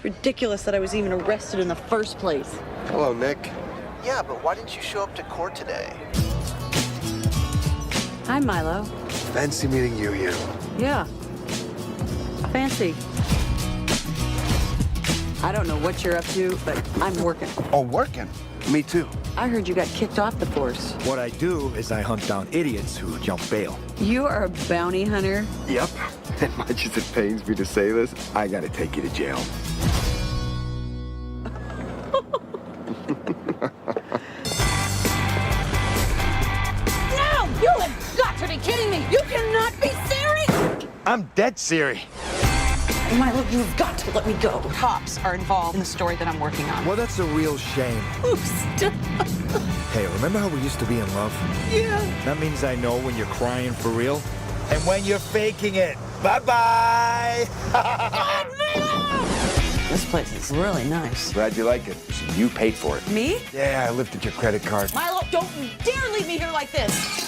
ridiculous that I was even arrested in the first place. Hello, Nick. Yeah, but why didn't you show up to court today? Hi, Milo. Fancy meeting you here. Yeah. Fancy. I don't know what you're up to, but I'm working. Oh, working? Me too. I heard you got kicked off the force. What I do is I hunt down idiots who jump bail. You are a bounty hunter? Yep. And much as it pains me to say this, I gotta take you to jail. No! You have got to be kidding me! You cannot be serious! I'm dead serious. Milo, you've got to let me go. Cops are involved in the story that I'm working on. Well, that's a real shame. Oops. Hey, remember how we used to be in love? Yeah. That means I know when you're crying for real and when you're faking it. Bye-bye. God, Milo! This place is really nice. Glad you like it. So you paid for it. Me? Yeah, I lifted your credit card. Milo, don't dare leave me here like this.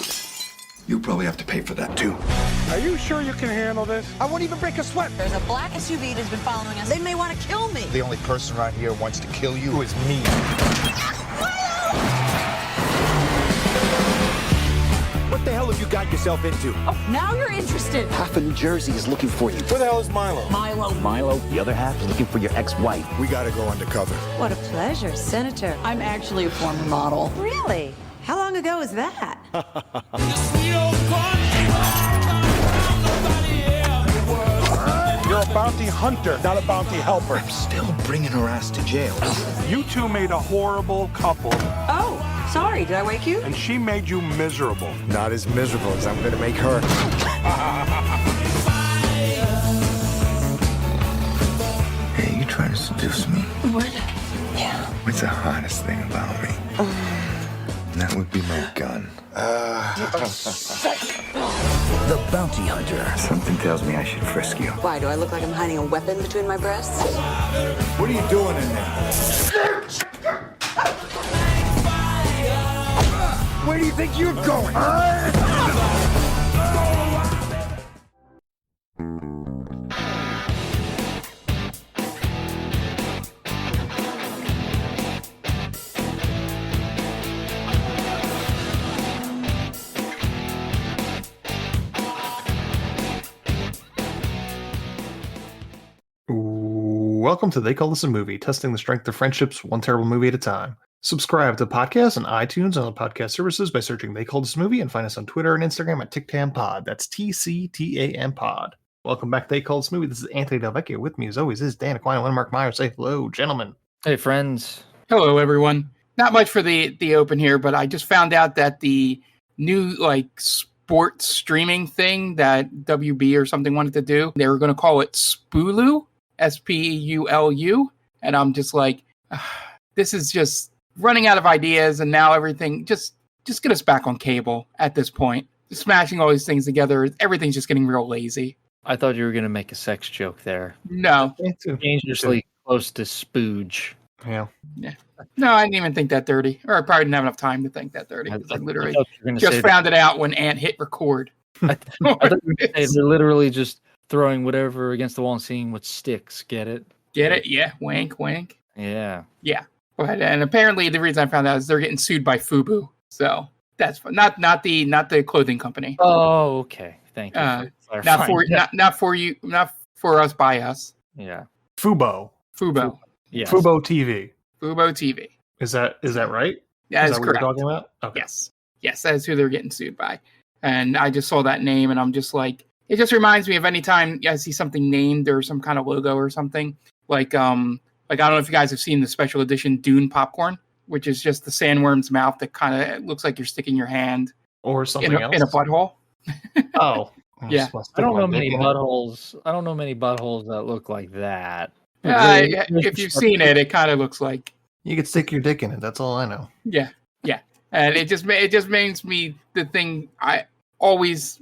You probably have to pay for that too. Are you sure you can handle this? I won't even break a sweat. There's a black SUV that's been following us. They may want to kill me. The only person around here who wants to kill you is me. What the hell have you got yourself into? Oh, now you're interested. Half of New Jersey is looking for you. Where the hell is Milo? Milo, the other half is looking for your ex-wife. We gotta go undercover. What a pleasure, Senator. I'm actually a former model. Really? How long ago was that? You're a bounty hunter, not a bounty helper. Still bringing her ass to jail. You two made a horrible couple, Oh, sorry. Did I wake you? and she made you miserable. Not as miserable as I'm gonna make her. Hey, you trying to seduce me? What? Yeah. What's the hottest thing about me? That would be my gun. The Bounty Hunter. Something tells me I should frisk you. Why, do I look like I'm hiding a weapon between my breasts? What are you doing in there? Where do you think you're going? Welcome to They Call This a Movie, testing the strength of friendships one terrible movie at a time. Subscribe to podcasts on iTunes and other podcast services by searching They Call This a Movie, and find us on Twitter and Instagram at TicTamPod. That's TCTAM Pod. Welcome back to They Call This a Movie. This is Anthony Del Vecchio. With me, as always, is Dan Aquino and Mark Meyer. Say hello, gentlemen. Hey, friends. Hello, everyone. Not much for the open here, but I just found out that the new sports streaming thing that WB or something wanted to do, they were going to call it Spulu, Spulu, and I'm just like, this is just running out of ideas, and now everything just get us back on cable at this point. Just smashing all these things together, everything's just getting real lazy. I thought you were going to make a sex joke there. No. Dangerously close to spooge. Yeah. No, I didn't even think that dirty. Or I probably didn't have enough time to think that dirty. I literally just found it out when Ant hit record. I thought you were going to say they're literally just throwing whatever against the wall and seeing what sticks. Get it? Get it? Yeah. Wink, wink. Yeah. Yeah. But, and apparently the reason I found out is they're getting sued by FUBU. So that's not the clothing company. Oh, okay. Thank you. Not for us, by us. Yeah. Fubo. Yes. Fubo TV. Fubo TV. Is that right? That is what correct. you're talking about? Okay. Yes, that is who they're getting sued by. And I just saw that name, and I'm just like, it just reminds me of any time I see something named or some kind of logo or something. Like I don't know if you guys have seen the special edition Dune popcorn, which is just the sandworm's mouth that kind of looks like you're sticking your hand or something else in a butthole. Oh, yeah. I don't know many buttholes that look like that. If you've seen it, it kind of looks like you could stick your dick in it. That's all I know. Yeah, and it just makes me the thing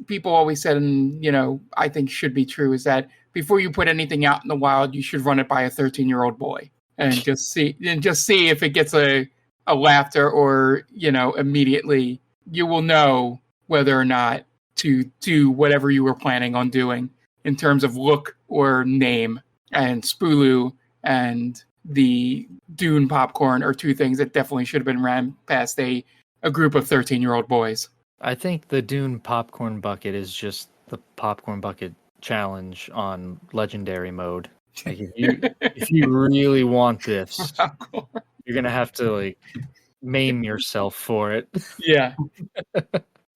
people always said, and I think should be true, is that before you put anything out in the wild, you should run it by a 13-year-old boy and just see if it gets a laughter or immediately you will know whether or not to do whatever you were planning on doing in terms of look or name. And Spulu and the Dune popcorn are two things that definitely should have been ran past a group of 13-year-old boys. I think the Dune popcorn bucket is just the popcorn bucket challenge on legendary mode. Like if you really want this, you're gonna have to like maim yourself for it. Yeah.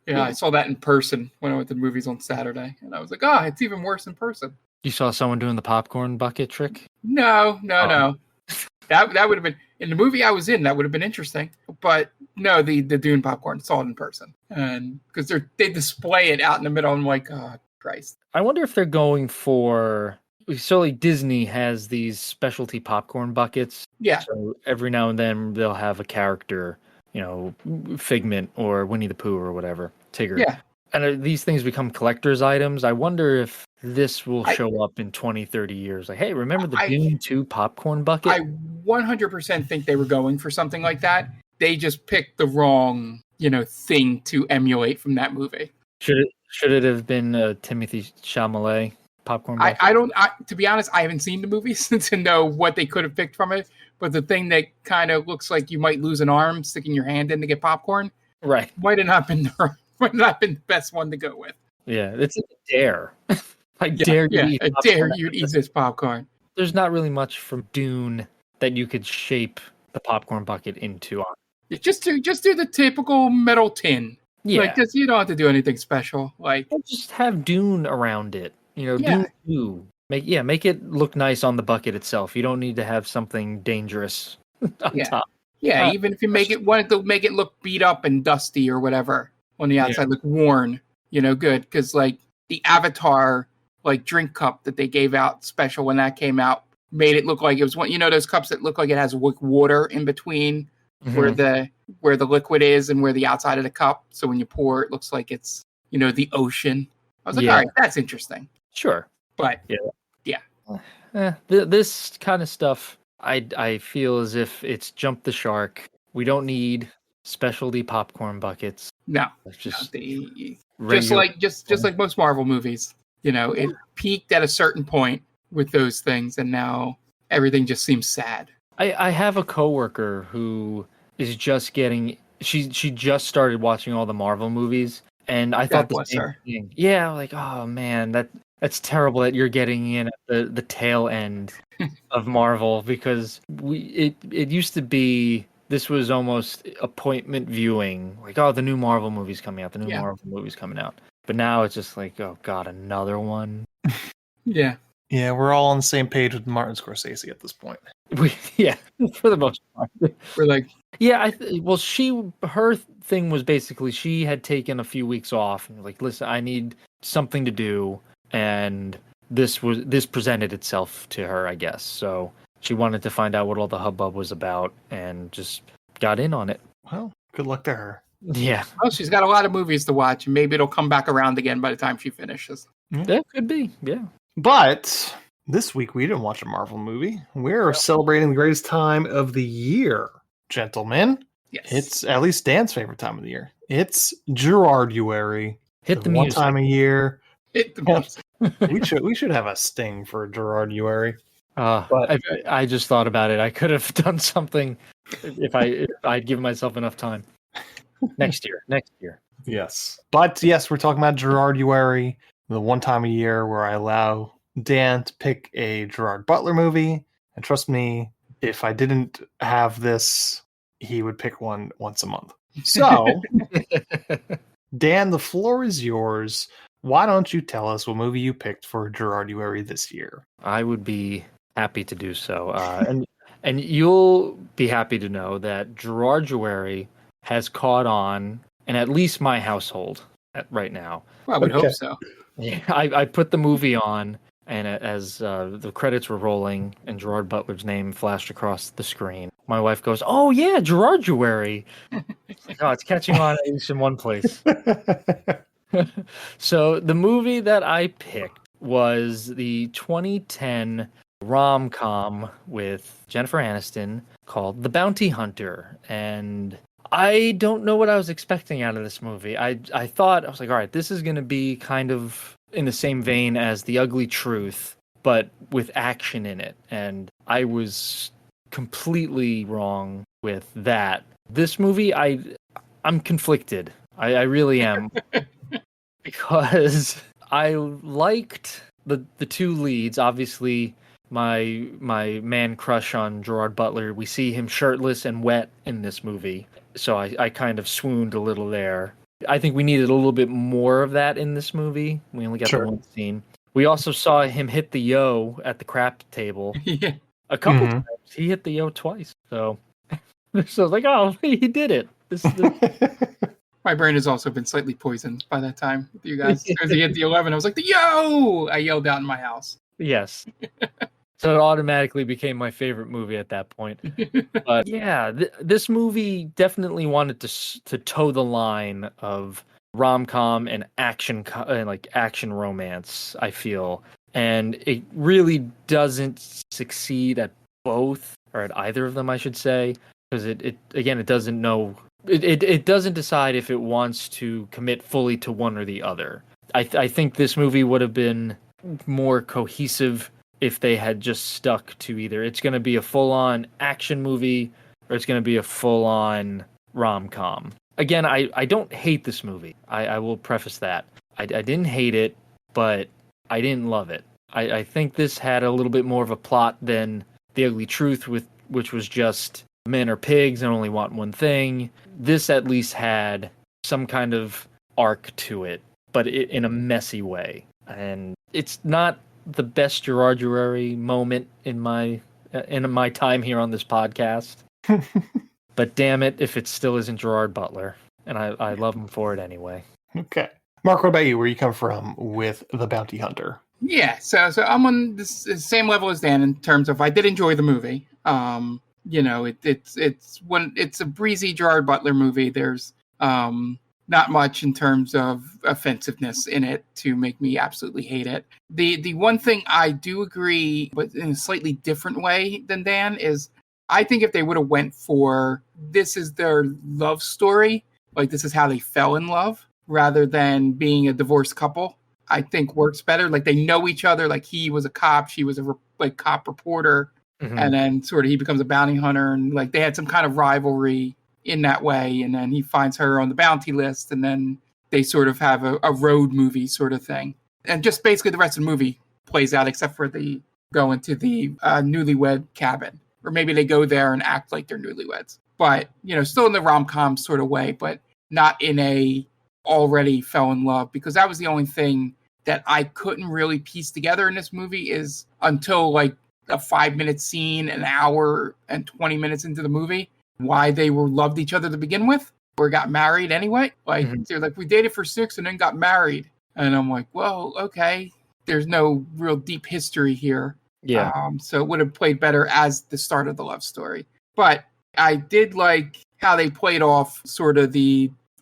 Yeah, I saw that in person when I went to the movies on Saturday, and I was like, oh, it's even worse in person. You saw someone doing the popcorn bucket trick? No. That would have been in the movie I was in. That would have been interesting, but no, the Dune popcorn. Saw it in person, and because they display it out in the middle. I'm like, oh Christ. I wonder if they're going for. So like Disney has these specialty popcorn buckets. Yeah. So every now and then they'll have a character, Figment or Winnie the Pooh or whatever, Tigger. Yeah. And these things become collector's items. I wonder if this will show up in 20, 30 years. Like, hey, remember the Dune 2 popcorn bucket? I 100% think they were going for something like that. They just picked the wrong, thing to emulate from that movie. Should it have been Timothy Chalamet popcorn bucket? To be honest, I haven't seen the movies to know what they could have picked from it. But the thing that kind of looks like you might lose an arm sticking your hand in to get popcorn, right? Might have not been the best one to go with. Yeah, it's a dare. Dare you to eat this popcorn. There's not really much from Dune that you could shape the popcorn bucket into. Just do the typical metal tin. Yeah, you don't have to do anything special. Just have Dune around it. Dune 2. Make it look nice on the bucket itself. You don't need to have something dangerous on top. Yeah, even if you want to make it look beat up and dusty or whatever on the outside, look worn. Good because the Avatar drink cup that they gave out special when that came out made it look like it was one. Those cups that look like it has water in between where the liquid is and where the outside of the cup. So when you pour, it looks like it's the ocean. I was like, all right, that's interesting. Sure, but this kind of stuff, I feel as if it's jumped the shark. We don't need specialty popcorn buckets. No, just like most Marvel movies. It peaked at a certain point with those things, and now everything just seems sad. I have a coworker who is just getting. She just started watching all the Marvel movies, and I thought the same thing. Yeah, like, oh man, that's terrible that you're getting in at the tail end of Marvel, because it used to be this was almost appointment viewing, like, oh, the new Marvel movie's coming out, But now it's just like, oh god, another one. Yeah. Yeah, we're all on the same page with Martin Scorsese at this point. For the most part. We're like, yeah, her thing was basically she had taken a few weeks off and like, listen, I need something to do, and this presented itself to her, I guess. So she wanted to find out what all the hubbub was about and just got in on it. Well, good luck to her. Yeah. Well, she's got a lot of movies to watch, and maybe it'll come back around again by the time she finishes. That could be, yeah. But this week we didn't watch a Marvel movie. We're celebrating the greatest time of the year, gentlemen. Yes. It's at least Dan's favorite time of the year. It's Gerarduary. Hit the one music. time a year. Hit the music. we should have a sting for Gerarduary. I just thought about it. I could have done something if I'd given myself enough time. Next year. Yes. But yes, we're talking about Gerarduary, the one time a year where I allow Dan to pick a Gerard Butler movie. And trust me, if I didn't have this, he would pick one once a month. So, Dan, the floor is yours. Why don't you tell us what movie you picked for Gerarduary this year? I would be happy to do so. And you'll be happy to know that Gerarduary has caught on in at least my household right now. Well, I would hope so. Yeah, I put the movie on, and as the credits were rolling and Gerard Butler's name flashed across the screen, my wife goes, "Oh yeah, Gerarduary." It's catching on at least in one place. So the movie that I picked was the 2010 rom-com with Jennifer Aniston called The Bounty Hunter, and I don't know what I was expecting out of this movie. I was like, all right, this is going to be kind of in the same vein as The Ugly Truth, but with action in it. And I was completely wrong with that. This movie, I'm conflicted. I really am. Because I liked the two leads. Obviously, my man crush on Gerard Butler. We see him shirtless and wet in this movie. So I kind of swooned a little there. I think we needed a little bit more of that in this movie. We only got the one scene. We also saw him hit the yo at the crap table a couple times. He hit the yo twice. So I was like, oh, he did it. This My brain has also been slightly poisoned by that time with you guys. As he hit the 11, I was like, the yo! I yelled out in my house. Yes. So it automatically became my favorite movie at that point. But yeah, this movie definitely wanted to toe the line of rom-com and action action romance, I feel. And it really doesn't succeed at both, or at either of them, I should say, because it doesn't know. It doesn't decide if it wants to commit fully to one or the other. I think this movie would have been more cohesive if they had just stuck to either it's going to be a full-on action movie or it's going to be a full-on rom-com. Again, I don't hate this movie. I will preface that. I didn't hate it, but I didn't love it. I think this had a little bit more of a plot than The Ugly Truth, which was just men are pigs and only want one thing. This at least had some kind of arc to it, but in a messy way. And it's not the best Gerarduary moment in my time here on this podcast. But damn it, if it still isn't Gerard Butler. And I love him for it anyway. Okay. Mark, what about you? Where you come from with The Bounty Hunter? Yeah, so I'm on the same level as Dan in terms of I did enjoy the movie. It's a breezy Gerard Butler movie. There's not much in terms of offensiveness in it to make me absolutely hate it. The one thing I do agree, but in a slightly different way than Dan, is I think if they would have went for this is their love story, like this is how they fell in love, rather than being a divorced couple, I think works better. Like they know each other. Like he was a cop, she was a cop reporter, and then sort of he becomes a bounty hunter, and like they had some kind of rivalry in that way. And then he finds her on the bounty list, and then they sort of have a road movie sort of thing. And just basically the rest of the movie plays out, except for the go into the newlywed cabin, or maybe they go there and act like they're newlyweds. But still in the rom-com sort of way, but not in a already fell in love, because that was the only thing that I couldn't really piece together in this movie is until like a 5-minute scene, an hour and 20 minutes into the movie, why they loved each other to begin with or got married anyway. Like they're like, we dated for 6 and then got married. And I'm like, well, okay, there's no real deep history here. Yeah. So it would have played better as the start of the love story. But I did like how they played off sort of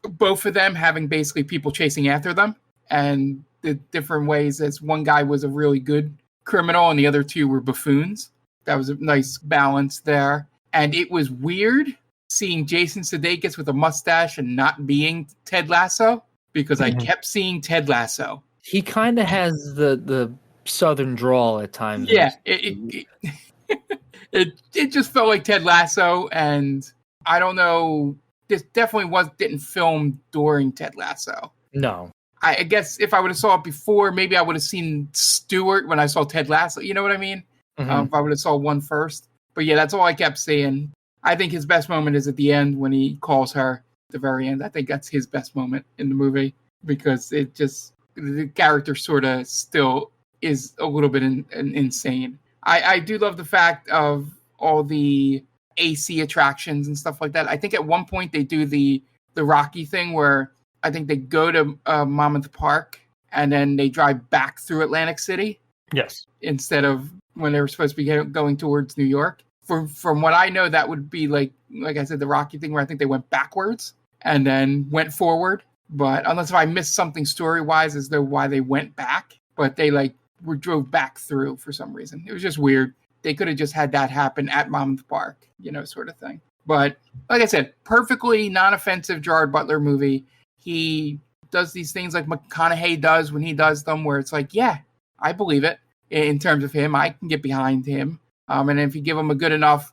both of them having basically people chasing after them, and the different ways as one guy was a really good criminal and the other two were buffoons. That was a nice balance there. And it was weird seeing Jason Sudeikis with a mustache and not being Ted Lasso, because I kept seeing Ted Lasso. He kind of has the southern drawl at times. Yeah, it just felt like Ted Lasso, and I don't know. This definitely didn't film during Ted Lasso. No. I guess if I would have saw it before, maybe I would have seen Stewart when I saw Ted Lasso. You know what I mean? If I would have saw one first. But yeah, that's all I kept seeing. I think his best moment is at the end when he calls her at the very end. I think that's his best moment in the movie, because the character sort of still is a little bit insane. I do love the fact of all the AC attractions and stuff like that. I think at one point they do the Rocky thing where I think they go to Monmouth Park and then they drive back through Atlantic City. Yes. Instead of when they were supposed to be going towards New York. From what I know, that would be like I said, the Rocky thing where I think they went backwards and then went forward. But unless if I missed something story-wise as to why they went back, but they drove back through for some reason. It was just weird. They could have just had that happen at Monmouth Park, sort of thing. But like I said, perfectly non-offensive Gerard Butler movie. He does these things like McConaughey does when he does them, where it's like, yeah, I believe it. in terms of him. I can get behind him. And if you give him a good enough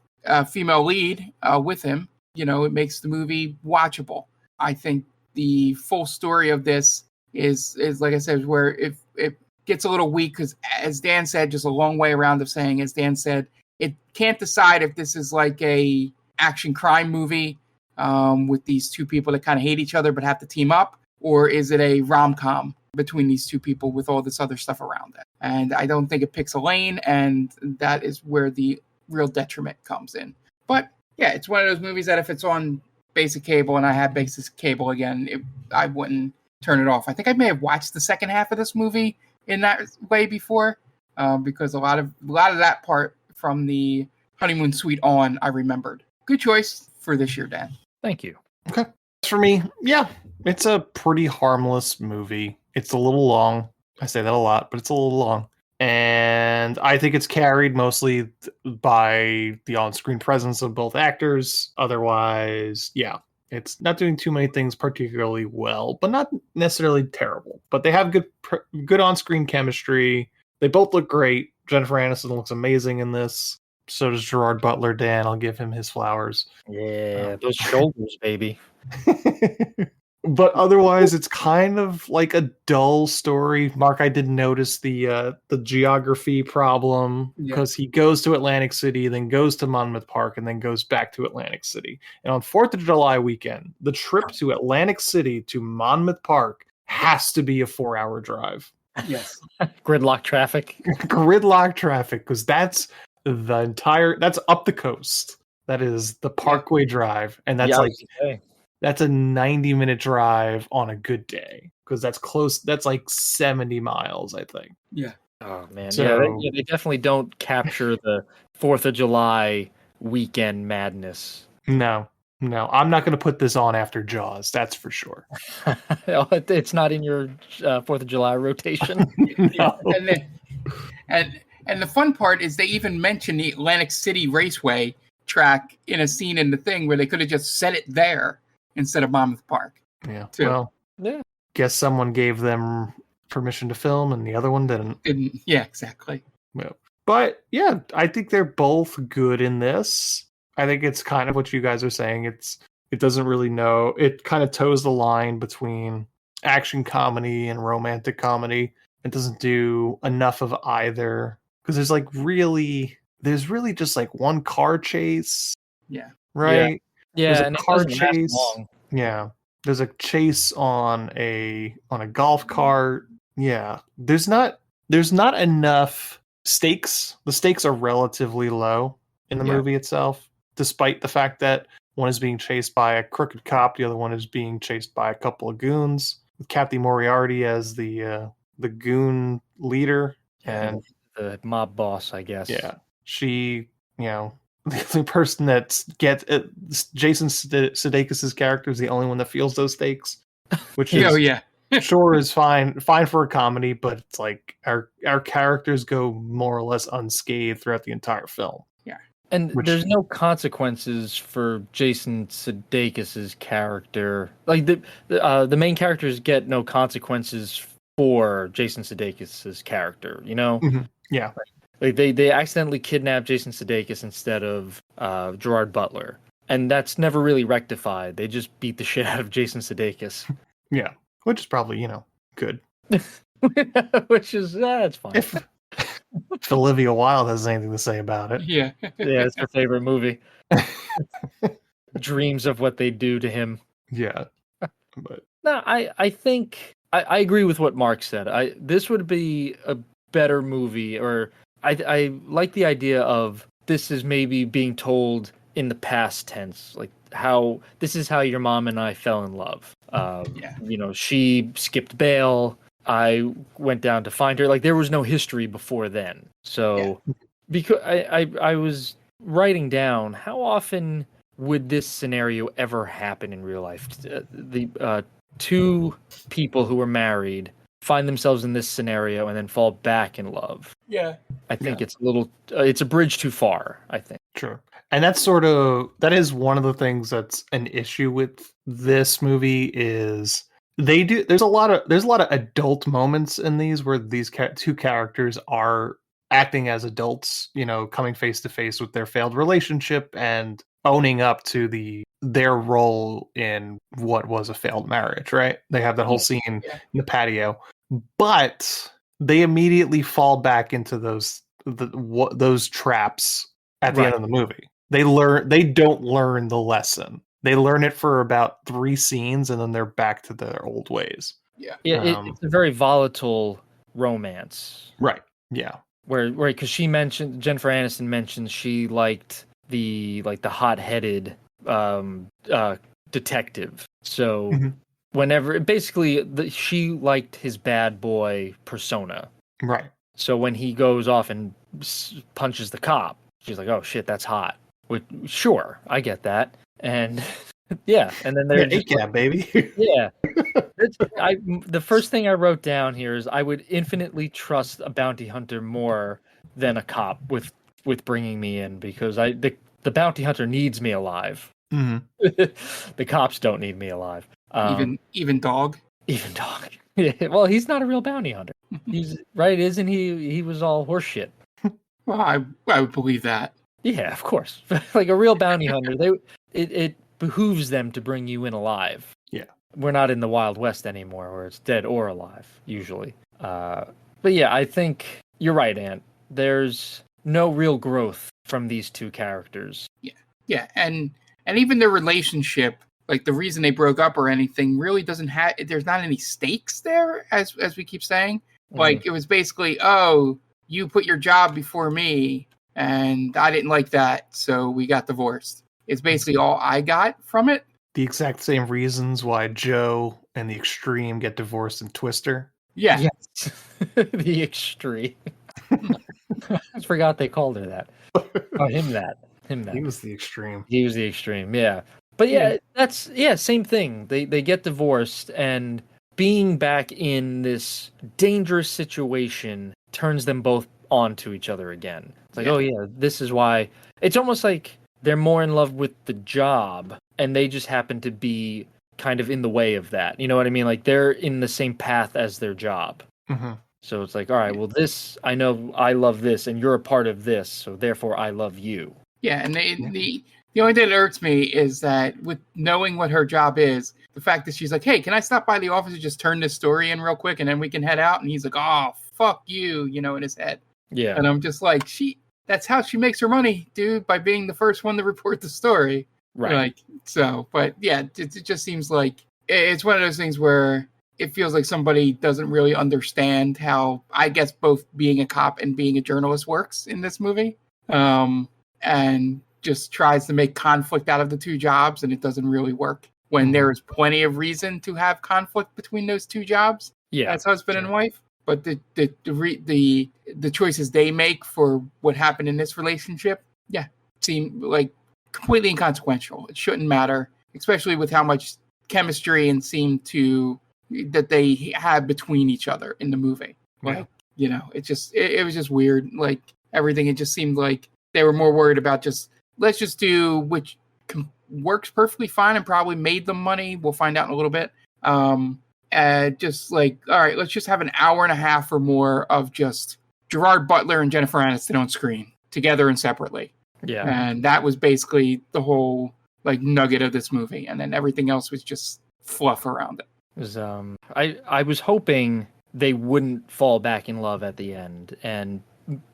female lead with him, it makes the movie watchable. I think the full story of this is like I said, where it gets a little weak because, as Dan said, just a long way around of saying, as Dan said, it can't decide if this is like a action crime movie with these two people that kind of hate each other but have to team up, or is it a rom-com between these two people with all this other stuff around it. And I don't think it picks a lane, and that is where the real detriment comes in. But yeah, it's one of those movies that if it's on basic cable and I have basic cable again, I wouldn't turn it off. I think I may have watched the second half of this movie in that way before, because a lot of that part from the honeymoon suite on, I remembered. Good choice for this year, Dan. Thank you. Okay. For me, yeah, it's a pretty harmless movie. It's a little long. I say that a lot, but it's a little long. And I think it's carried mostly by the on-screen presence of both actors. Otherwise, yeah, it's not doing too many things particularly well, but not necessarily terrible. But they have good on-screen chemistry. They both look great. Jennifer Aniston looks amazing in this. So does Gerard Butler. Dan, I'll give him his flowers. Yeah, those shoulders, baby. But otherwise, it's kind of like a dull story. Mark, I did notice the geography problem because he goes to Atlantic City, then goes to Monmouth Park, and then goes back to Atlantic City. And on 4th of July weekend, the trip to Atlantic City to Monmouth Park has to be a 4-hour drive. Yes. Gridlock traffic. Gridlock traffic, because that's up the coast. That is the Parkway Drive, and that's that's a 90-minute drive on a good day, because that's close. That's like 70 miles, I think. Yeah. Oh man, So, they definitely don't capture the 4th of July weekend madness. No, I'm not going to put this on after Jaws. That's for sure. It's not in your 4th of July rotation. No. And the fun part is they even mention the Atlantic City Raceway track in a scene in the thing where they could have just set it there instead of Monmouth Park. Yeah. Too. Well, guess someone gave them permission to film and the other one didn't. Yeah, exactly. Well, but yeah, I think they're both good in this. I think it's kind of what you guys are saying. It doesn't really know. It kind of toes the line between action comedy and romantic comedy. It doesn't do enough of either, because there's really just like one car chase. Yeah. Right? Yeah, there's and a car it doesn't last chase. long. Yeah. There's a chase on a golf cart. Yeah. There's not enough stakes. The stakes are relatively low in the movie itself, despite the fact that one is being chased by a crooked cop, the other one is being chased by a couple of goons, with Kathy Moriarty as the goon leader and the mob boss, I guess. Yeah. She, the only person that gets it, Jason Sudeikis' character is the only one that feels those stakes, which is sure is fine for a comedy, but it's like our characters go more or less unscathed throughout the entire film. Yeah. And there's no consequences for Jason Sudeikis' character. Like the main characters get no consequences for Jason Sudeikis' character, Mm-hmm. Yeah. Like they accidentally kidnapped Jason Sudeikis instead of Gerard Butler, and that's never really rectified. They just beat the shit out of Jason Sudeikis. Yeah, which is probably good. Which is that's fine. If Olivia Wilde has anything to say about it, yeah, it's her favorite movie. Dreams of what they do to him. Yeah, but no, I think I agree with what Mark said. This would be a better movie, or I like the idea of this is maybe being told in the past tense, like how this is how your mom and I fell in love. She skipped bail. I went down to find her. Like there was no history before then. So because I was writing down how often would this scenario ever happen in real life? The two people who were married find themselves in this scenario and then fall back in love. Yeah. I think it's it's a bridge too far, I think. Sure. And that is one of the things that's an issue with this movie is there's a lot of adult moments in these where these two characters are acting as adults, coming face to face with their failed relationship and owning up to their role in what was a failed marriage, right? They have that whole scene in the patio, but they immediately fall back into those traps at the end of the movie. They don't learn the lesson. They learn it for about 3 scenes, and then they're back to their old ways. Yeah. It's a very volatile romance. Right. Yeah. Where because Jennifer Aniston mentioned she liked the hot-headed detective. So whenever basically she liked his bad boy persona. Right. So when he goes off and punches the cop, she's like, "Oh shit, that's hot." Sure, I get that. And yeah, and then there's baby. Yeah. The first thing I wrote down here is I would infinitely trust a bounty hunter more than a cop with bringing me in, because the bounty hunter needs me alive. The cops don't need me alive. Even dog. Even dog. Yeah, well, he's not a real bounty hunter. He's right, isn't he? He was all horseshit. Well, I would believe that. Yeah, of course. Like a real bounty hunter, it behooves them to bring you in alive. Yeah. We're not in the Wild West anymore, where it's dead or alive, usually. But yeah, I think you're right, Ant. There's no real growth from these two characters. Yeah, and even their relationship, like the reason they broke up or anything, really doesn't have. There's not any stakes there, as we keep saying. Like it was basically, oh, you put your job before me, and I didn't like that, so we got divorced. It's basically all I got from it. The exact same reasons why Joe and the Extreme get divorced in Twister. Yeah. Yes. The Extreme. I forgot they called her that. Oh, him that. He was the Extreme. He was the Extreme, yeah. But yeah, that's same thing. They get divorced, and being back in this dangerous situation turns them both onto each other again. It's like, oh yeah, this is why. It's almost like they're more in love with the job, and they just happen to be kind of in the way of that. You know what I mean? Like they're in the same path as their job. So it's like, all right, well, this, I know I love this, and you're a part of this, so therefore I love you. Yeah, and the only thing that irks me is that with knowing what her job is, the fact that she's like, hey, can I stop by the office and just turn this story in real quick, and then we can head out? And he's like, oh, fuck you, in his head. Yeah. And I'm just like, that's how she makes her money, dude, by being the first one to report the story. Right. Like, so, but yeah, it just seems like it's one of those things where it feels like somebody doesn't really understand how, I guess, both being a cop and being a journalist works in this movie. And just tries to make conflict out of the two jobs, and it doesn't really work when there is plenty of reason to have conflict between those two jobs. Yeah. As husband and wife. But the choices they make for what happened in this relationship, seem like completely inconsequential. It shouldn't matter, especially with how much chemistry and that they had between each other in the movie. Like, it was just weird. Like everything, it just seemed like they were more worried about let's just do which works perfectly fine and probably made them money. We'll find out in a little bit. Just like, all right, let's just have an hour and a half or more of just Gerard Butler and Jennifer Aniston on screen together and separately. Yeah. And that was basically the whole like nugget of this movie. And then everything else was just fluff around it. It was, I was hoping they wouldn't fall back in love at the end and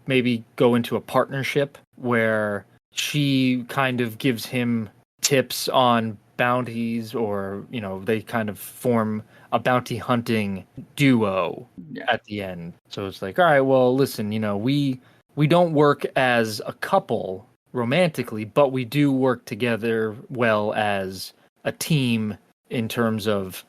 maybe go into a partnership where she kind of gives him tips on bounties, or they kind of form a bounty hunting duo at the end. So it's like, all right, well, listen, we don't work as a couple romantically, but we do work together well as a team in terms of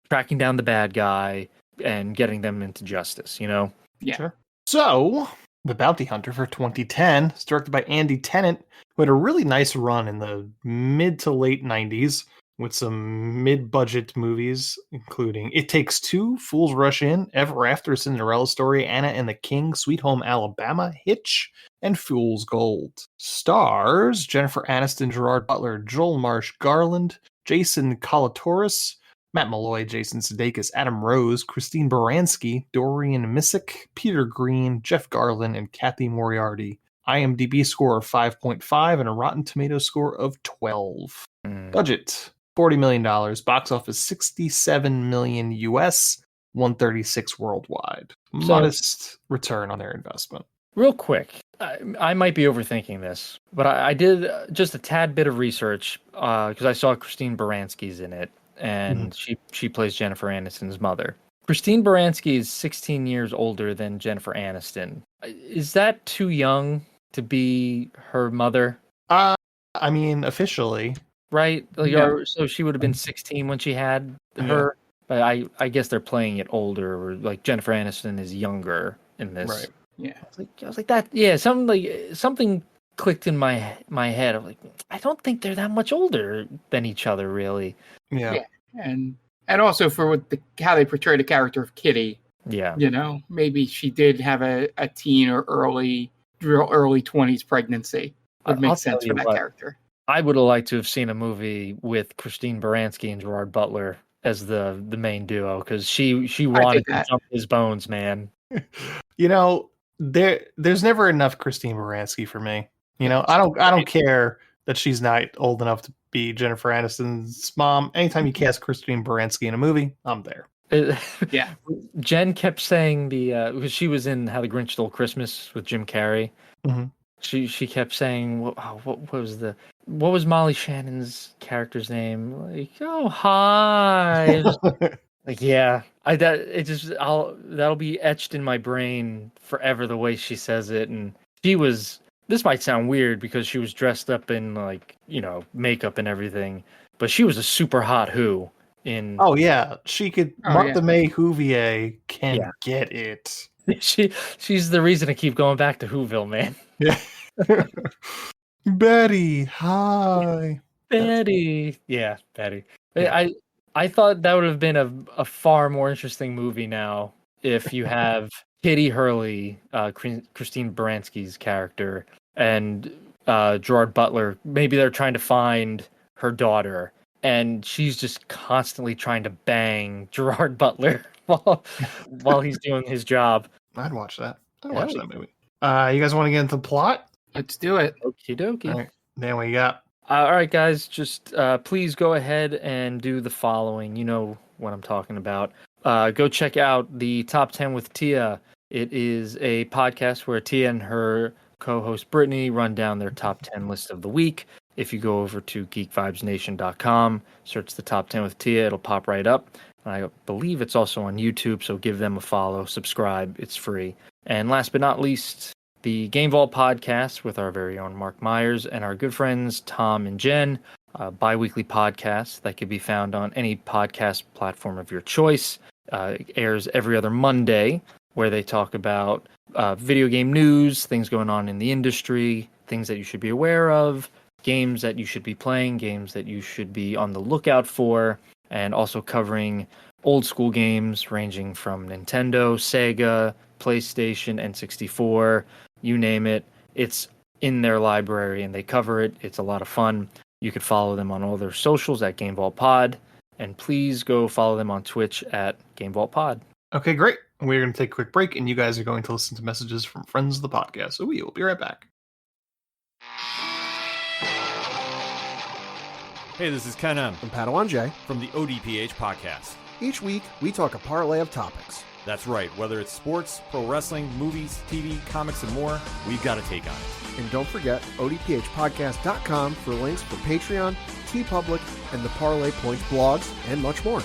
tracking down the bad guy and getting them into justice, Yeah. Sure. So, The Bounty Hunter for 2010 is directed by Andy Tennant, who had a really nice run in the mid to late 90s with some mid-budget movies, including It Takes Two, Fools Rush In, Ever After, Cinderella Story, Anna and the King, Sweet Home Alabama, Hitch, and Fool's Gold. Stars Jennifer Aniston, Gerard Butler, Joel Marsh Garland, Jason Kalatoris, Matt Malloy, Jason Sudeikis, Adam Rose, Christine Baranski, Dorian Missick, Peter Green, Jeff Garlin, and Kathy Moriarty. IMDb score of 5.5 and a Rotten Tomatoes score of 12. Budget, $40 million. Box office, $67 million US, $136 worldwide. Modest return on their investment. Real quick, I might be overthinking this, but I did just a tad bit of research because I saw Christine Baranski's in it, and she plays Jennifer Aniston's mother. Christine Baranski is 16 years older than Jennifer Aniston. Is that too young to be her mother? I mean, officially. Right? So she would have been 16 when she had her, but I guess they're playing it older, or like Jennifer Aniston is younger in this. Right. Yeah. I was like that. Yeah, something clicked in my head. I'm like, I don't think they're that much older than each other, really. Yeah. And also for how they portray the character of Kitty. Yeah. You know, maybe she did have a teen or early 20s pregnancy. Would make sense for that character. I would have liked to have seen a movie with Christine Baranski and Gerard Butler as the main duo, because she wanted to jump his bones, man. You know, there's never enough Christine Baranski for me. You know, I don't care that she's not old enough to be Jennifer Aniston's mom. Anytime you cast Christine Baranski in a movie, I'm there. Yeah. Jen kept saying because she was in How the Grinch Stole Christmas with Jim Carrey. Mm-hmm. She kept saying, what was Molly Shannon's character's name? Like, oh, hi. Like, yeah, that'll be etched in my brain forever, the way she says it. And this might sound weird because she was dressed up in, like, you know, makeup and everything, but she was a super hot Who in. Oh yeah, she could. Martha May Whovier can get it. She's the reason to keep going back to Whoville, man. Yeah. Betty, hi. Betty. Yeah, Betty. Yeah. I thought that would have been a far more interesting movie now if you have Kitty Hurley, Christine Baranski's character, and Gerard Butler. Maybe they're trying to find her daughter, and she's just constantly trying to bang Gerard Butler while he's doing his job. I'd watch that. I'd watch that movie. You guys want to get into the plot? Let's do it. Okie dokie. All right. Dan, what you got? All right, guys, just please go ahead and do the following. You know what I'm talking about. Go check out the Top 10 with Tia. It is a podcast where Tia and her co-host Brittany run down their top 10 list of the week. If you go over to geekvibesnation.com, search the Top 10 with Tia, it'll pop right up. I believe it's also on YouTube, so give them a follow, subscribe, it's free. And last but not least, the Game Vault podcast with our very own Mark Myers and our good friends Tom and Jen, a bi-weekly podcast that can be found on any podcast platform of your choice. It airs every other Monday, where they talk about video game news, things going on in the industry, things that you should be aware of, games that you should be playing, games that you should be on the lookout for, and also covering old school games ranging from Nintendo, Sega, PlayStation, N64, you name it. It's in their library and they cover it. It's a lot of fun. You could follow them on all their socials at Game Vault Pod, and please go follow them on Twitch at Game Vault Pod. Okay, great. We're going to take a quick break, and you guys are going to listen to messages from friends of the podcast. So we will be right back. Hey, this is Ken M. and Padawan J. from the ODPH podcast. Each week, we talk a parlay of topics. That's right. Whether it's sports, pro wrestling, movies, TV, comics, and more, we've got a take on it. And don't forget, odphpodcast.com for links for Patreon, TeePublic, and the Parlay Points blogs, and much more.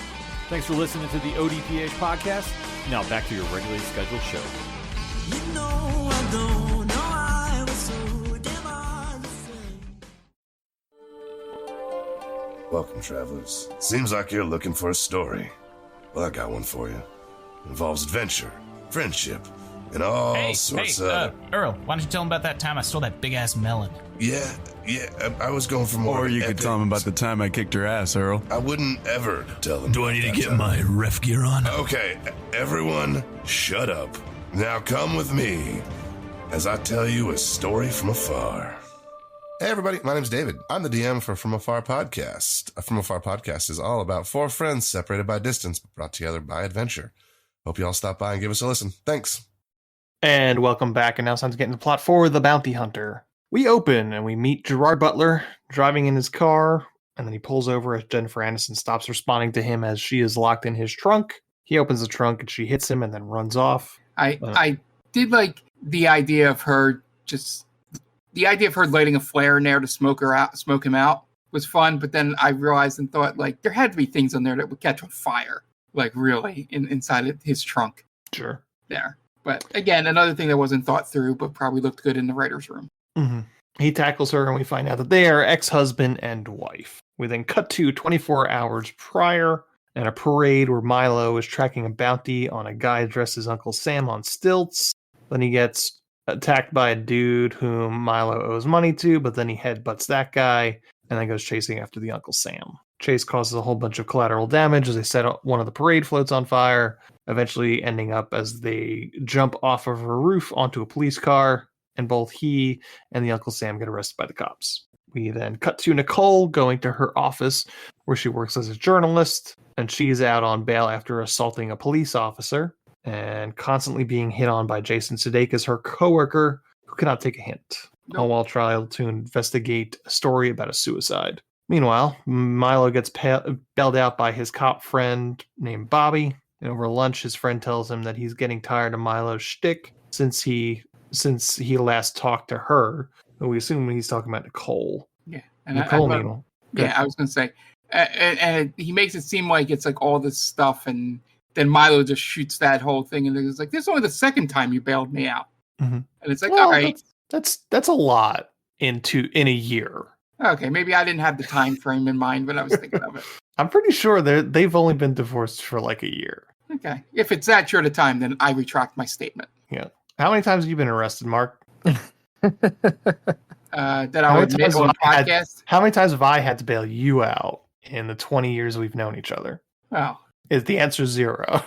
Thanks for listening to the ODPH podcast. Now back to your regularly scheduled show. You know I don't know I was so damn hard to say. Welcome, travelers. Seems like you're looking for a story. Well, I got one for you. It involves adventure, friendship, and all sorts of... Earl, why don't you tell him about that time I stole that big-ass melon? Yeah, I was going for more... Or you could tell him about the time I kicked her ass, Earl. I wouldn't ever tell them. Do I need to get my ref gear on? Okay, everyone, shut up. Now come with me as I tell you a story from afar. Hey everybody, my name's David. I'm the DM for From Afar Podcast. From Afar Podcast is all about four friends separated by distance, but brought together by adventure. Hope you all stop by and give us a listen. Thanks. And welcome back, and now it's time to get into the plot for The Bounty Hunter. We open and we meet Gerard Butler driving in his car, and then he pulls over as Jennifer Aniston stops responding to him as she is locked in his trunk. He opens the trunk and she hits him and then runs off. I did like the idea of her lighting a flare in there to smoke him out was fun, but then I realized and thought like there had to be things on there that would catch on fire, like really inside of his trunk. Sure. There. But again, another thing that wasn't thought through, but probably looked good in the writer's room. Mm-hmm. He tackles her and we find out that they are ex-husband and wife. We then cut to 24 hours prior and a parade where Milo is tracking a bounty on a guy dressed as Uncle Sam on stilts. Then he gets attacked by a dude whom Milo owes money to, but then he headbutts that guy and then goes chasing after the Uncle Sam. Chase causes a whole bunch of collateral damage as they set one of the parade floats on fire, eventually ending up as they jump off of a roof onto a police car, and both he and the Uncle Sam get arrested by the cops. We then cut to Nicole going to her office where she works as a journalist, and she's out on bail after assaulting a police officer and constantly being hit on by Jason Sudeikis, her coworker, who cannot take a hint, all while trying to investigate a story about a suicide. Meanwhile, Milo gets bailed out by his cop friend named Bobby, and over lunch, his friend tells him that he's getting tired of Milo's shtick since he last talked to her. And we assume he's talking about Nicole. Yeah, and Nicole, meanwhile. Yeah, I was going to say, and he makes it seem like it's like all this stuff, and then Milo just shoots that whole thing, and it's like, this is only the second time you bailed me out, mm-hmm. and it's like, all right, that's a lot in a year. Okay, maybe I didn't have the time frame in mind, but I was thinking of it. I'm pretty sure they've only been divorced for like a year. Okay, if it's that short a time, then I retract my statement. Yeah. How many times have you been arrested, Mark? That I would admit on a podcast. How many times have I had to bail you out in the 20 years we've known each other? Oh. Is the answer 0? I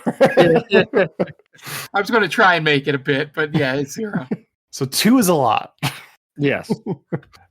was going to try and make it a bit, but yeah, it's 0. So 2 is a lot. Yes.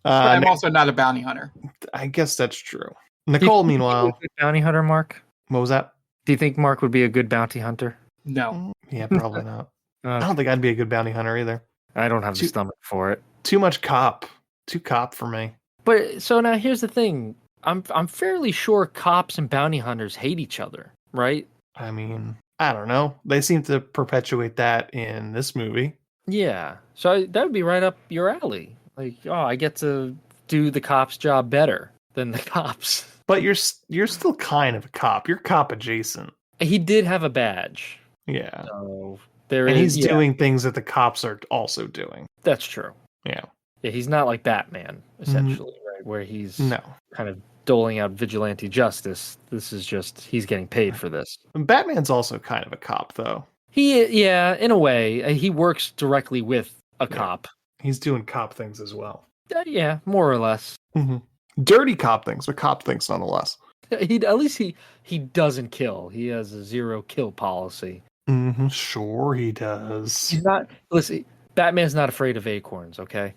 I'm also not a bounty hunter. I guess that's true. Nicole, meanwhile. Good bounty hunter, Mark? What was that? Do you think Mark would be a good bounty hunter? No. Yeah, probably not. I don't think I'd be a good bounty hunter either. I don't have the stomach for it. Too much cop. Too cop for me. But so now here's the thing. I'm fairly sure cops and bounty hunters hate each other, right? I mean, I don't know. They seem to perpetuate that in this movie. Yeah. So that would be right up your alley. Like, oh, I get to do the cop's job better than the cops. But you're still kind of a cop. You're cop adjacent. He did have a badge. Yeah. So he's doing things that the cops are also doing. That's true. Yeah. Yeah, he's not like Batman, essentially, right? Where he's kind of doling out vigilante justice. This is just, he's getting paid for this. Batman's also kind of a cop, though. Yeah, in a way. He works directly with a cop. He's doing cop things as well. Yeah, more or less. Mm-hmm. Dirty cop things, but cop things nonetheless. At least he doesn't kill. He has a 0 kill policy. Mm-hmm. Sure he does. He's not. Listen, Batman's not afraid of acorns, okay?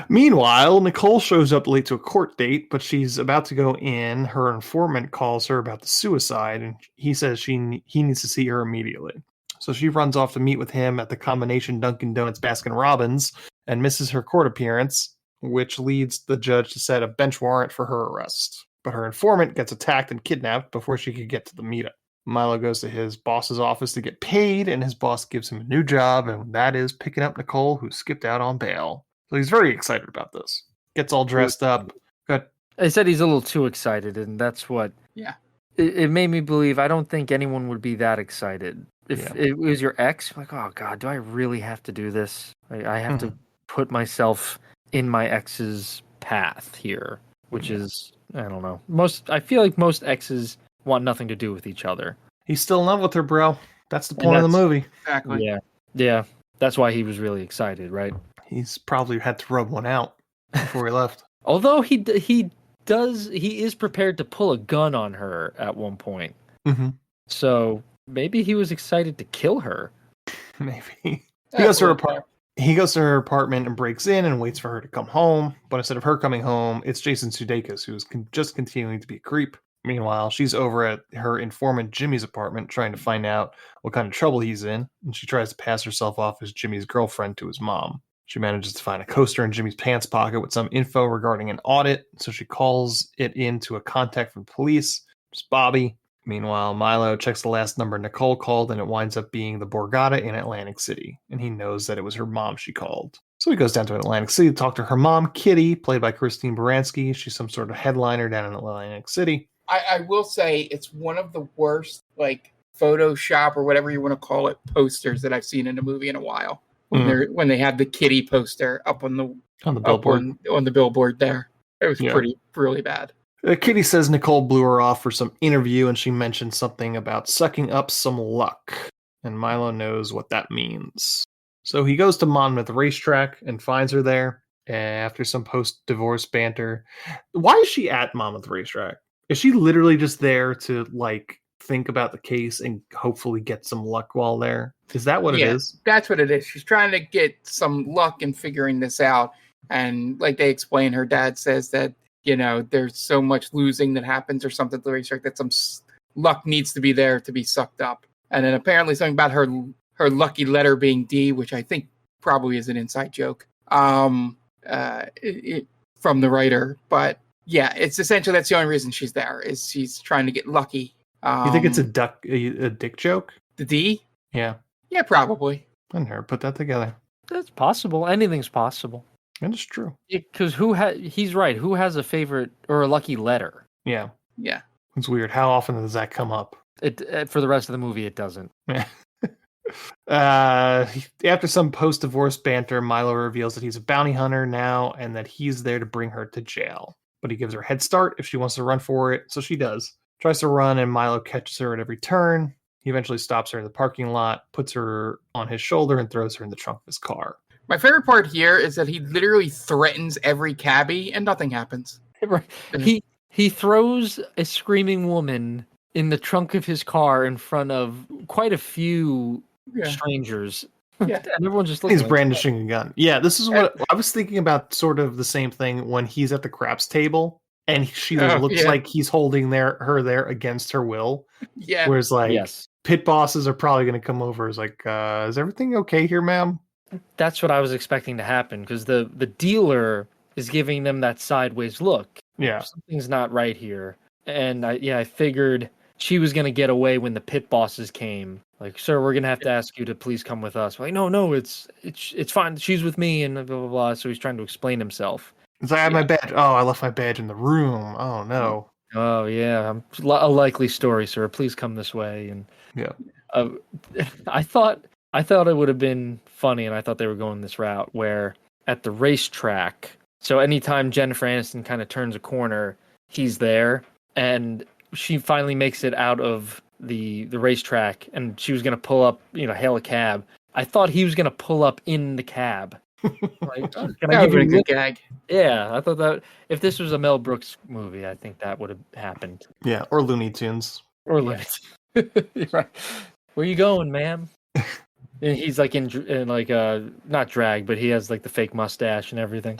Meanwhile, Nicole shows up late to a court date, but she's about to go in. Her informant calls her about the suicide, and he says he needs to see her immediately. So she runs off to meet with him at the combination Dunkin' Donuts Baskin Robbins and misses her court appearance, which leads the judge to set a bench warrant for her arrest. But her informant gets attacked and kidnapped before she could get to the meetup. Milo goes to his boss's office to get paid, and his boss gives him a new job, and that is picking up Nicole, who skipped out on bail. So he's very excited about this. Gets all dressed up. Good. I said he's a little too excited, and that's what... Yeah. It made me believe I don't think anyone would be that excited. If it was your ex, like, oh, God, do I really have to do this? I have to put myself in my ex's path here, which is, I don't know. I feel like most exes want nothing to do with each other. He's still in love with her, bro. That's the point of the movie. Exactly. Yeah. That's why he was really excited, right? He's probably had to rub one out before he left. Although he is prepared to pull a gun on her at one point. Mm-hmm. So maybe he was excited to kill her. Maybe. He goes to her apartment. He goes to her apartment and breaks in and waits for her to come home. But instead of her coming home, it's Jason Sudeikis, who's just continuing to be a creep. Meanwhile, she's over at her informant Jimmy's apartment trying to find out what kind of trouble he's in, and she tries to pass herself off as Jimmy's girlfriend to his mom. She manages to find a coaster in Jimmy's pants pocket with some info regarding an audit, so she calls it in to a contact from police. It's Bobby. Meanwhile, Milo checks the last number Nicole called, and it winds up being the Borgata in Atlantic City, and he knows that it was her mom she called. So he goes down to Atlantic City to talk to her mom, Kitty, played by Christine Baranski. She's some sort of headliner down in Atlantic City. I will say it's one of the worst, like, Photoshop or whatever you want to call it, posters that I've seen in a movie in a while. When they had the Kitty poster up on the billboard. on the billboard there. It was really bad. Kitty says Nicole blew her off for some interview, and she mentioned something about sucking up some luck. And Milo knows what that means. So he goes to Monmouth Racetrack and finds her there after some post-divorce banter. Why is she at Monmouth Racetrack? Is she literally just there to, like, think about the case and hopefully get some luck while there? Is that what it is? That's what it is. She's trying to get some luck in figuring this out. And like they explain, her dad says that, you know, there's so much losing that happens or something at the racetrack that some luck needs to be there to be sucked up. And then apparently something about her lucky letter being D, which I think probably is an inside joke from the writer. But yeah, it's essentially that's the only reason she's there, is she's trying to get lucky. You think it's a dick joke? The D? Yeah. Yeah, probably. I never put that together. That's possible. Anything's possible. That is true. Because he's right. Who has a favorite or a lucky letter? Yeah. Yeah. It's weird. How often does that come up? For the rest of the movie, it doesn't. Yeah. After some post-divorce banter, Milo reveals that he's a bounty hunter now and that he's there to bring her to jail. But he gives her a head start if she wants to run for it, so she does. Tries to run, and Milo catches her at every turn. He eventually stops her in the parking lot, puts her on his shoulder, and throws her in the trunk of his car. My favorite part here is that he literally threatens every cabbie, and nothing happens. He throws a screaming woman in the trunk of his car in front of quite a few strangers. Yeah. And everyone's just looking. He's brandishing a gun. Yeah, this is what I was thinking about, sort of the same thing when he's at the craps table and she looks like he's holding her there against her will. Yeah. Whereas pit bosses are probably going to come over as like, is everything okay here, ma'am? That's what I was expecting to happen, because the dealer is giving them that sideways look. Yeah. Something's not right here. And I figured she was going to get away when the pit bosses came. Like, sir, we're going to have to ask you to please come with us. Like, no, it's fine. She's with me, and blah, blah, blah. So he's trying to explain himself. It's like, I have my badge. Oh, I left my badge in the room. Oh, no. Oh, yeah. A likely story, sir. Please come this way. And I thought it would have been funny, and I thought they were going this route where at the racetrack, so anytime Jennifer Aniston kind of turns a corner, he's there, and she finally makes it out of the racetrack, and she was going to pull up, hail a cab. I thought he was going to pull up in the cab. Like, can I give you a good gag? Yeah, I thought that if this was a Mel Brooks movie, I think that would have happened. Yeah, or Looney Tunes. Or Looney Tunes. Right. Where you going, ma'am? And he's like in like not drag, but he has like the fake mustache and everything.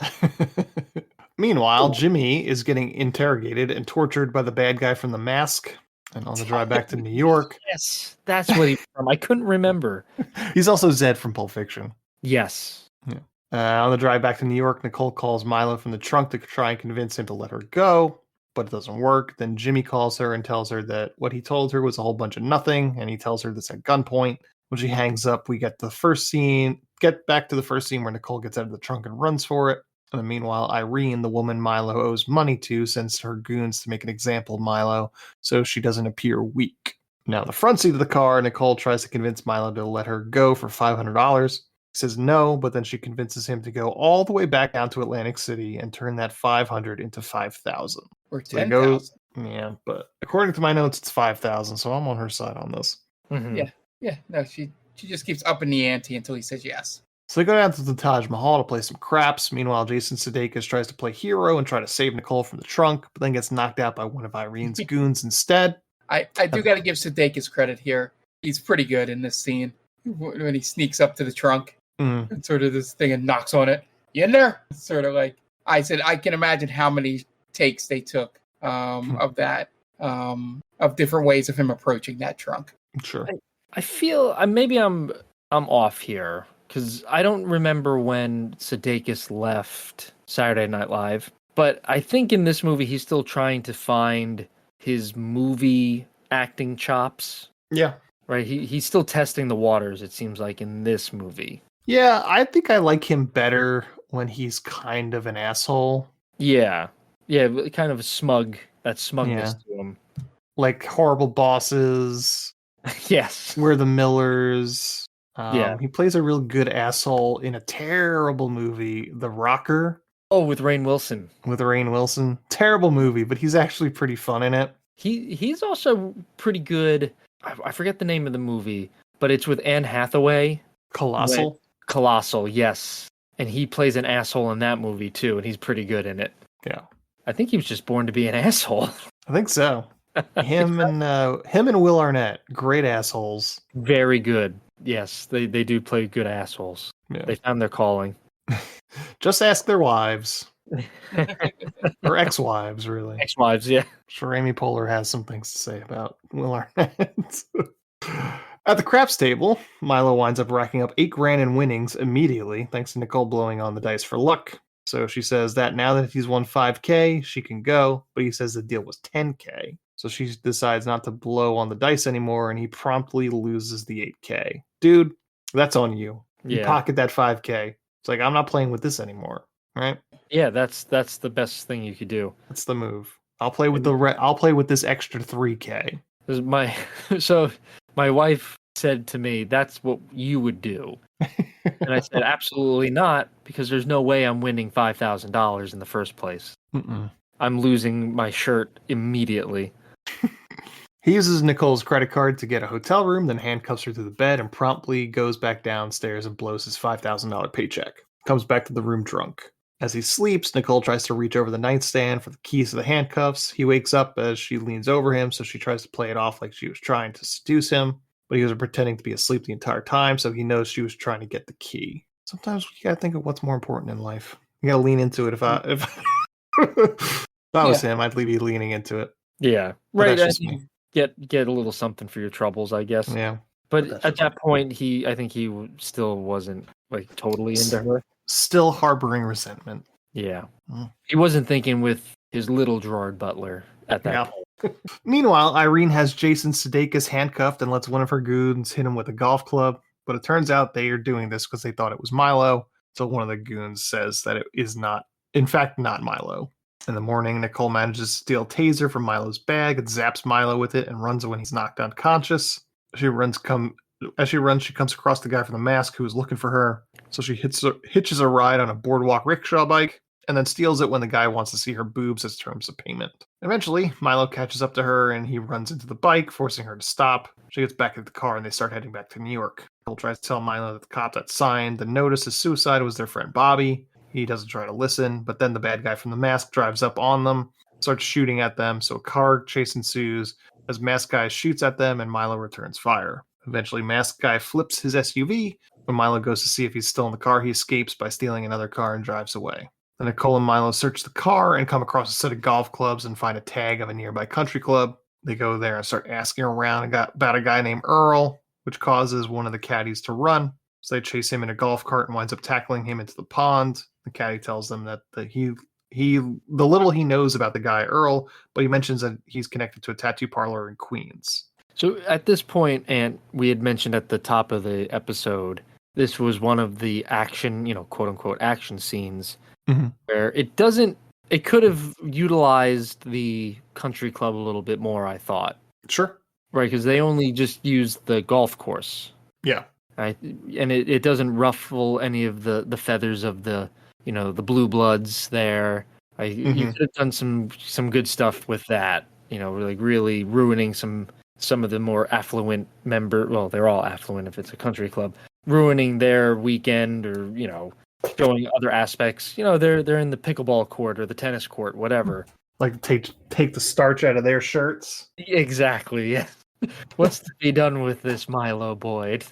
Meanwhile, Jimmy is getting interrogated and tortured by the bad guy from The Mask. And on the drive back to New York. Yes, that's what he's from. I couldn't remember. He's also Zed from Pulp Fiction. Yes. Yeah. On the drive back to New York, Nicole calls Milo from the trunk to try and convince him to let her go, but it doesn't work. Then Jimmy calls her and tells her that what he told her was a whole bunch of nothing, and he tells her this at gunpoint. When she hangs up, we get back to the first scene where Nicole gets out of the trunk and runs for it. And then meanwhile, Irene, the woman Milo owes money to, sends her goons to make an example of Milo so she doesn't appear weak. Now, the front seat of the car, Nicole tries to convince Milo to let her go for $500. He says no, but then she convinces him to go all the way back down to Atlantic City and turn that $500 into $5,000. Or $10,000. Yeah, but according to my notes, it's $5,000, so I'm on her side on this. Mm-hmm. Yeah. No, she just keeps upping the ante until he says yes. So they go down to the Taj Mahal to play some craps. Meanwhile, Jason Sudeikis tries to play hero and try to save Nicole from the trunk, but then gets knocked out by one of Irene's goons instead. I do got to give Sudeikis credit here. He's pretty good in this scene when he sneaks up to the trunk. And sort of this thing and knocks on it. You in there? Sort of like I said, I can imagine how many takes they took of that, of different ways of him approaching that trunk. Sure. I feel maybe I'm off here because I don't remember when Sudeikis left Saturday Night Live, but I think in this movie he's still trying to find his movie acting chops. Yeah. Right. He's still testing the waters, it seems like, in this movie. Yeah, I think I like him better when he's kind of an asshole. Yeah. Yeah, kind of that smugness to him. Like Horrible Bosses. Yes. We're the Millers. Yeah. He plays a real good asshole in a terrible movie, The Rocker. Oh, with Rainn Wilson. With Rainn Wilson. Terrible movie, but he's actually pretty fun in it. He's also pretty good. I forget the name of the movie, but it's with Anne Hathaway. Colossal? Colossal, yes. And he plays an asshole in that movie too, and he's pretty good in it. Yeah. I think he was just born to be an asshole. I think so. Him and Will Arnett, great assholes. Very good. Yes, they do play good assholes. Yeah. They found their calling. Just ask their wives. Or ex-wives, really. Ex-wives, yeah. Sure, Amy Poehler has some things to say about Will Arnett. At the craps table, Milo winds up racking up $8,000 in winnings immediately, thanks to Nicole blowing on the dice for luck. So she says that now that he's won $5,000, she can go, but he says the deal was $10,000. So she decides not to blow on the dice anymore, and he promptly loses the $8,000. Dude, that's on you. You pocket that $5,000. It's like, I'm not playing with this anymore, right? Yeah, that's the best thing you could do. That's the move. I'll play with I'll play with this extra $3,000. My wife said to me, "That's what you would do," and I said, "Absolutely not, because there's no way I'm winning $5,000 in the first place. I'm losing my shirt immediately." He uses Nicole's credit card to get a hotel room, then handcuffs her to the bed and promptly goes back downstairs and blows his $5,000 paycheck. Comes back to the room drunk. As he sleeps, Nicole tries to reach over the nightstand for the keys to the handcuffs. He wakes up as she leans over him, so she tries to play it off like she was trying to seduce him, but he was pretending to be asleep the entire time, so he knows she was trying to get the key. Sometimes you gotta think of what's more important in life. You gotta lean into it. If I was him, I'd be leaning into it. Yeah, but right. Get a little something for your troubles, I guess. Yeah. But at that point, I think he still wasn't like totally into her. Still harboring resentment. Yeah. He wasn't thinking with his little Gerard Butler at that point. Meanwhile, Irene has Jason Sudeikis handcuffed and lets one of her goons hit him with a golf club, but it turns out they are doing this because they thought it was Milo, so one of the goons says that it is not, in fact, not Milo. In the morning, Nicole manages to steal a taser from Milo's bag and zaps Milo with it and runs when he's knocked unconscious. As she runs, she comes across the guy from the mask who is looking for her, so she hitches a ride on a boardwalk rickshaw bike and then steals it when the guy wants to see her boobs as terms of payment. Eventually, Milo catches up to her and he runs into the bike, forcing her to stop. She gets back in the car and they start heading back to New York. Nicole tries to tell Milo that the cop that signed the notice of suicide was their friend Bobby. He doesn't try to listen, but then the bad guy from the mask drives up on them, starts shooting at them, so a car chase ensues as mask guy shoots at them and Milo returns fire. Eventually, mask guy flips his SUV. When Milo goes to see if he's still in the car, he escapes by stealing another car and drives away. Then Nicole and Milo search the car and come across a set of golf clubs and find a tag of a nearby country club. They go there and start asking around about a guy named Earl, which causes one of the caddies to run. So they chase him in a golf cart and winds up tackling him into the pond. The caddy tells them that the little he knows about the guy Earl, but he mentions that he's connected to a tattoo parlor in Queens. So at this point, and we had mentioned at the top of the episode, this was one of the action, quote unquote action scenes where it could have utilized the country club a little bit more, I thought. Sure. Right, because they only just used the golf course. Yeah. Right? And it doesn't ruffle any of the feathers of the blue bloods there. You could have done some good stuff with that, really ruining some of the more affluent well, they're all affluent if it's a country club, ruining their weekend or, showing other aspects. They're in the pickleball court or the tennis court, whatever. Like take the starch out of their shirts. Exactly, yeah. What's to be done with this Milo Boyd?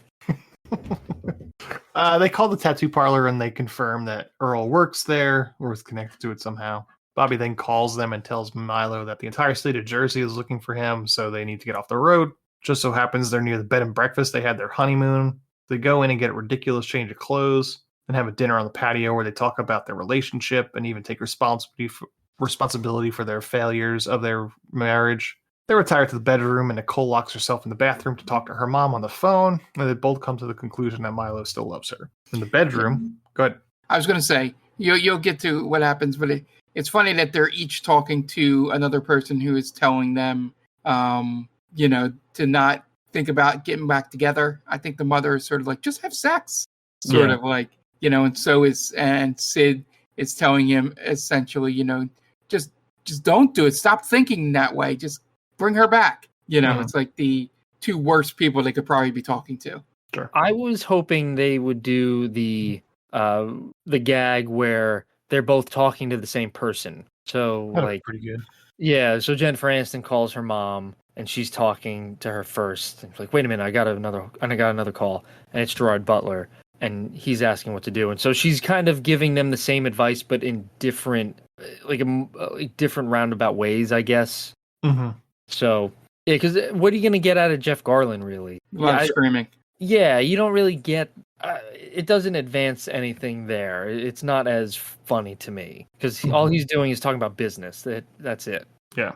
They call the tattoo parlor and they confirm that Earl works there or is connected to it somehow. Bobby then calls them and tells Milo that the entire state of Jersey is looking for him, so they need to get off the road. Just so happens they're near the bed and breakfast. They had their honeymoon. They go in and get a ridiculous change of clothes and have a dinner on the patio where they talk about their relationship and even take responsibility for their failures of their marriage. They retire to the bedroom, and Nicole locks herself in the bathroom to talk to her mom on the phone, and they both come to the conclusion that Milo still loves her. In the bedroom, go ahead. I was going to say, you'll get to what happens, but it's funny that they're each talking to another person who is telling them, to not think about getting back together. I think the mother is sort of like, just have sex, sort of like, and and Sid is telling him essentially, just don't do it. Stop thinking that way. Just bring her back. It's like the two worst people they could probably be talking to. Sure. I was hoping they would do the gag where they're both talking to the same person. So That'd be pretty good. Yeah, so Jennifer Aniston calls her mom and she's talking to her first. And she's like, wait a minute, I got another call, and it's Gerard Butler, and he's asking what to do. And so she's kind of giving them the same advice, but in different, different roundabout ways, I guess. Mm-hmm. So, yeah, because what are you going to get out of Jeff Garland, really? A lot of screaming. Yeah, you don't really get... it doesn't advance anything there. It's not as funny to me, because all he's doing is talking about business. That's it. Yeah.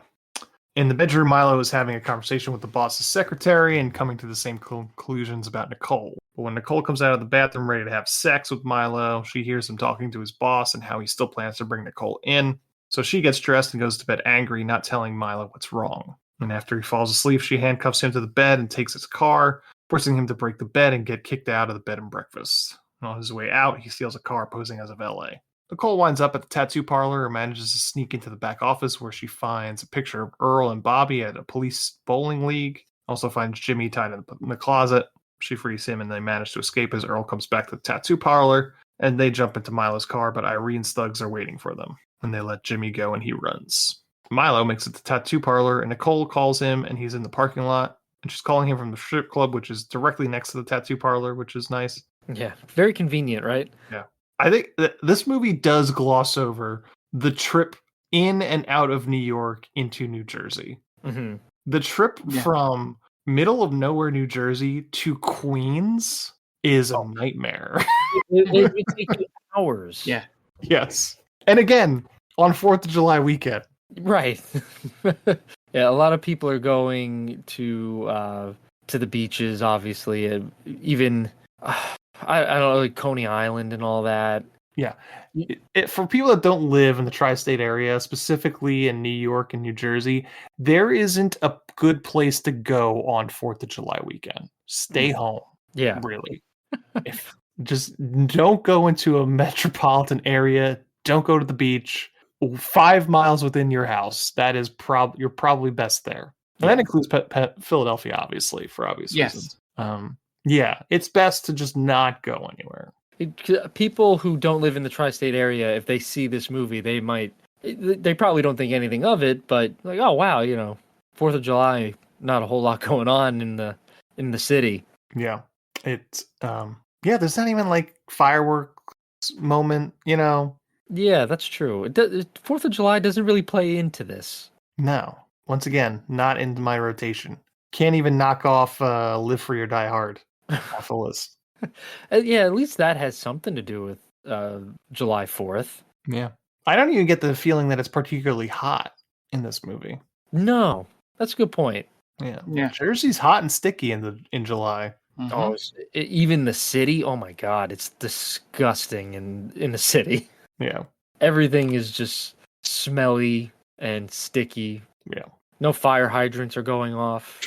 In the bedroom, Milo is having a conversation with the boss's secretary and coming to the same conclusions about Nicole. But when Nicole comes out of the bathroom ready to have sex with Milo, she hears him talking to his boss and how he still plans to bring Nicole in. So she gets dressed and goes to bed angry, not telling Milo what's wrong. And after he falls asleep, she handcuffs him to the bed and takes his car, forcing him to break the bed and get kicked out of the bed and breakfast. And on his way out, he steals a car posing as a valet. Nicole winds up at the tattoo parlor and manages to sneak into the back office where she finds a picture of Earl and Bobby at a police bowling league. Also finds Jimmy tied in the closet. She frees him and they manage to escape as Earl comes back to the tattoo parlor, and they jump into Milo's car, but Irene's thugs are waiting for them. And they let Jimmy go and he runs. Milo makes it to the tattoo parlor and Nicole calls him and he's in the parking lot. And she's calling him from the strip club, which is directly next to the tattoo parlor, which is nice. Yeah, very convenient, right? Yeah. I think this movie does gloss over the trip in and out of New York into New Jersey. Mm-hmm. The trip from middle of nowhere, New Jersey to Queens is a nightmare. It would take you hours. Yeah. Yes. And again, on 4th of July weekend. Right. Yeah, a lot of people are going to the beaches, obviously. Even, I don't know, like Coney Island and all that. Yeah. For people that don't live in the tri-state area, specifically in New York and New Jersey, there isn't a good place to go on 4th of July weekend. Stay home. Yeah. Really. Just don't go into a metropolitan area. Don't go to the beach. 5 miles within your house. That is you're probably best there. And that includes Philadelphia, obviously, for obvious reasons. Yeah, it's best to just not go anywhere. People who don't live in the tri-state area, if they see this movie, they probably don't think anything of it, but like, oh wow, 4th of July, not a whole lot going on in the city. Yeah, it's there's not even like fireworks moment, Yeah, that's true. 4th of July doesn't really play into this. No, once again, not into my rotation. Can't even knock off Live Free or Die Hard off the list. Yeah, at least that has something to do with July 4th. Yeah. I don't even get the feeling that it's particularly hot in this movie. No, that's a good point. Yeah. Jersey's hot and sticky in July. Mm-hmm. Oh, even the city? Oh my God, it's disgusting in the city. Yeah. Everything is just smelly and sticky. Yeah. No fire hydrants are going off.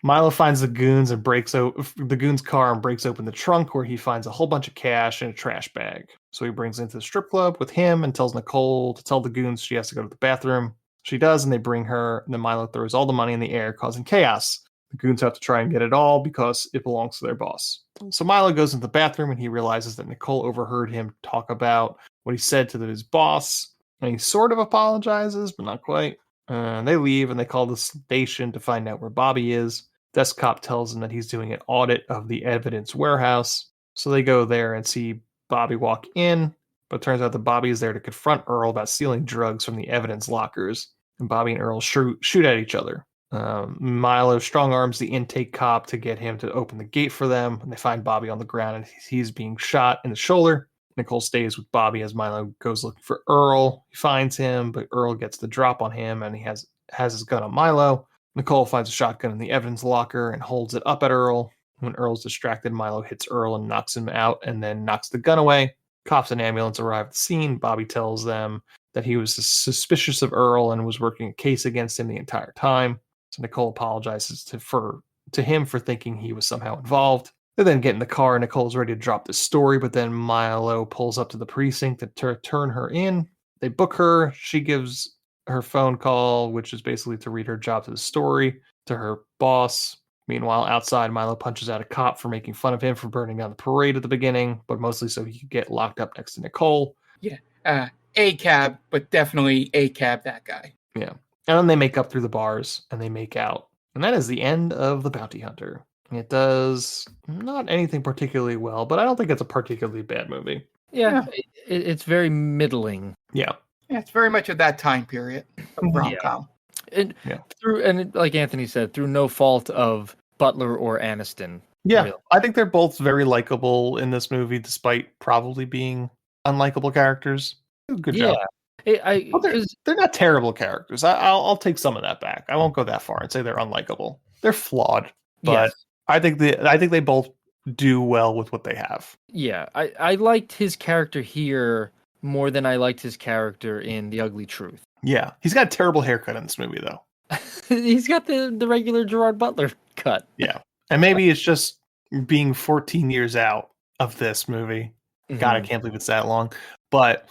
Milo finds the goons and breaks the goons' car and breaks open the trunk, where he finds a whole bunch of cash in a trash bag. So he brings it into the strip club with him and tells Nicole to tell the goons she has to go to the bathroom. She does, and they bring her, and then Milo throws all the money in the air, causing chaos. The goons have to try and get it all because it belongs to their boss. So Milo goes into the bathroom and he realizes that Nicole overheard him talk about what he said to his boss, and he sort of apologizes, but not quite. They leave and they call the station to find out where Bobby is. Desk cop tells him that he's doing an audit of the evidence warehouse. So they go there and see Bobby walk in, but it turns out that Bobby is there to confront Earl about stealing drugs from the evidence lockers. And Bobby and Earl shoot at each other. Milo strong arms the intake cop to get him to open the gate for them. And they find Bobby on the ground and he's being shot in the shoulder. Nicole stays with Bobby as Milo goes looking for Earl. He finds him, but Earl gets the drop on him and he has his gun on Milo. Nicole finds a shotgun in the evidence locker and holds it up at Earl. When Earl's distracted, Milo hits Earl and knocks him out and then knocks the gun away. Cops and ambulance arrive at the scene. Bobby tells them that he was suspicious of Earl and was working a case against him the entire time. So Nicole apologizes to him for thinking he was somehow involved. They then get in the car and Nicole's ready to drop the story, but then Milo pulls up to the precinct to turn her in. They book her. She gives her phone call, which is basically to read her job to the story, to her boss. Meanwhile, outside, Milo punches out a cop for making fun of him for burning down the parade at the beginning, but mostly so he could get locked up next to Nicole. Yeah, A-cab, but definitely A-cab that guy. Yeah. And then they make up through the bars and they make out. And that is the end of The Bounty Hunter. It does not anything particularly well, but I don't think it's a particularly bad movie. Yeah. It's very middling. Yeah. Yeah, it's very much of that time period of rom-com. Like Anthony said, through no fault of Butler or Aniston. Yeah, really. I think they're both very likable in this movie, despite probably being unlikable characters. Good job. They're not terrible characters. I'll take some of that back. I won't go that far and say they're unlikable. They're flawed, but yes. I think they both do well with what they have. Yeah, I liked his character here more than I liked his character in The Ugly Truth. Yeah, he's got a terrible haircut in this movie, though. He's got the regular Gerard Butler cut. Yeah, and maybe it's just being 14 years out of this movie. Mm-hmm. God, I can't believe it's that long. But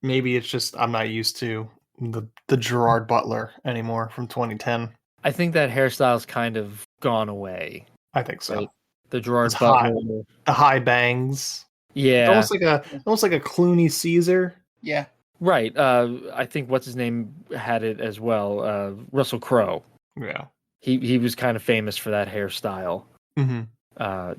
maybe it's just I'm not used to the Gerard Butler anymore from 2010. I think that hairstyle's kind of gone away. I think so. Right? The Gerard Butler, the high bangs. Yeah, almost like a Clooney Caesar. Yeah. Right. I think what's his name had it as well. Russell Crowe. Yeah. He was kind of famous for that hairstyle. Mm-hmm.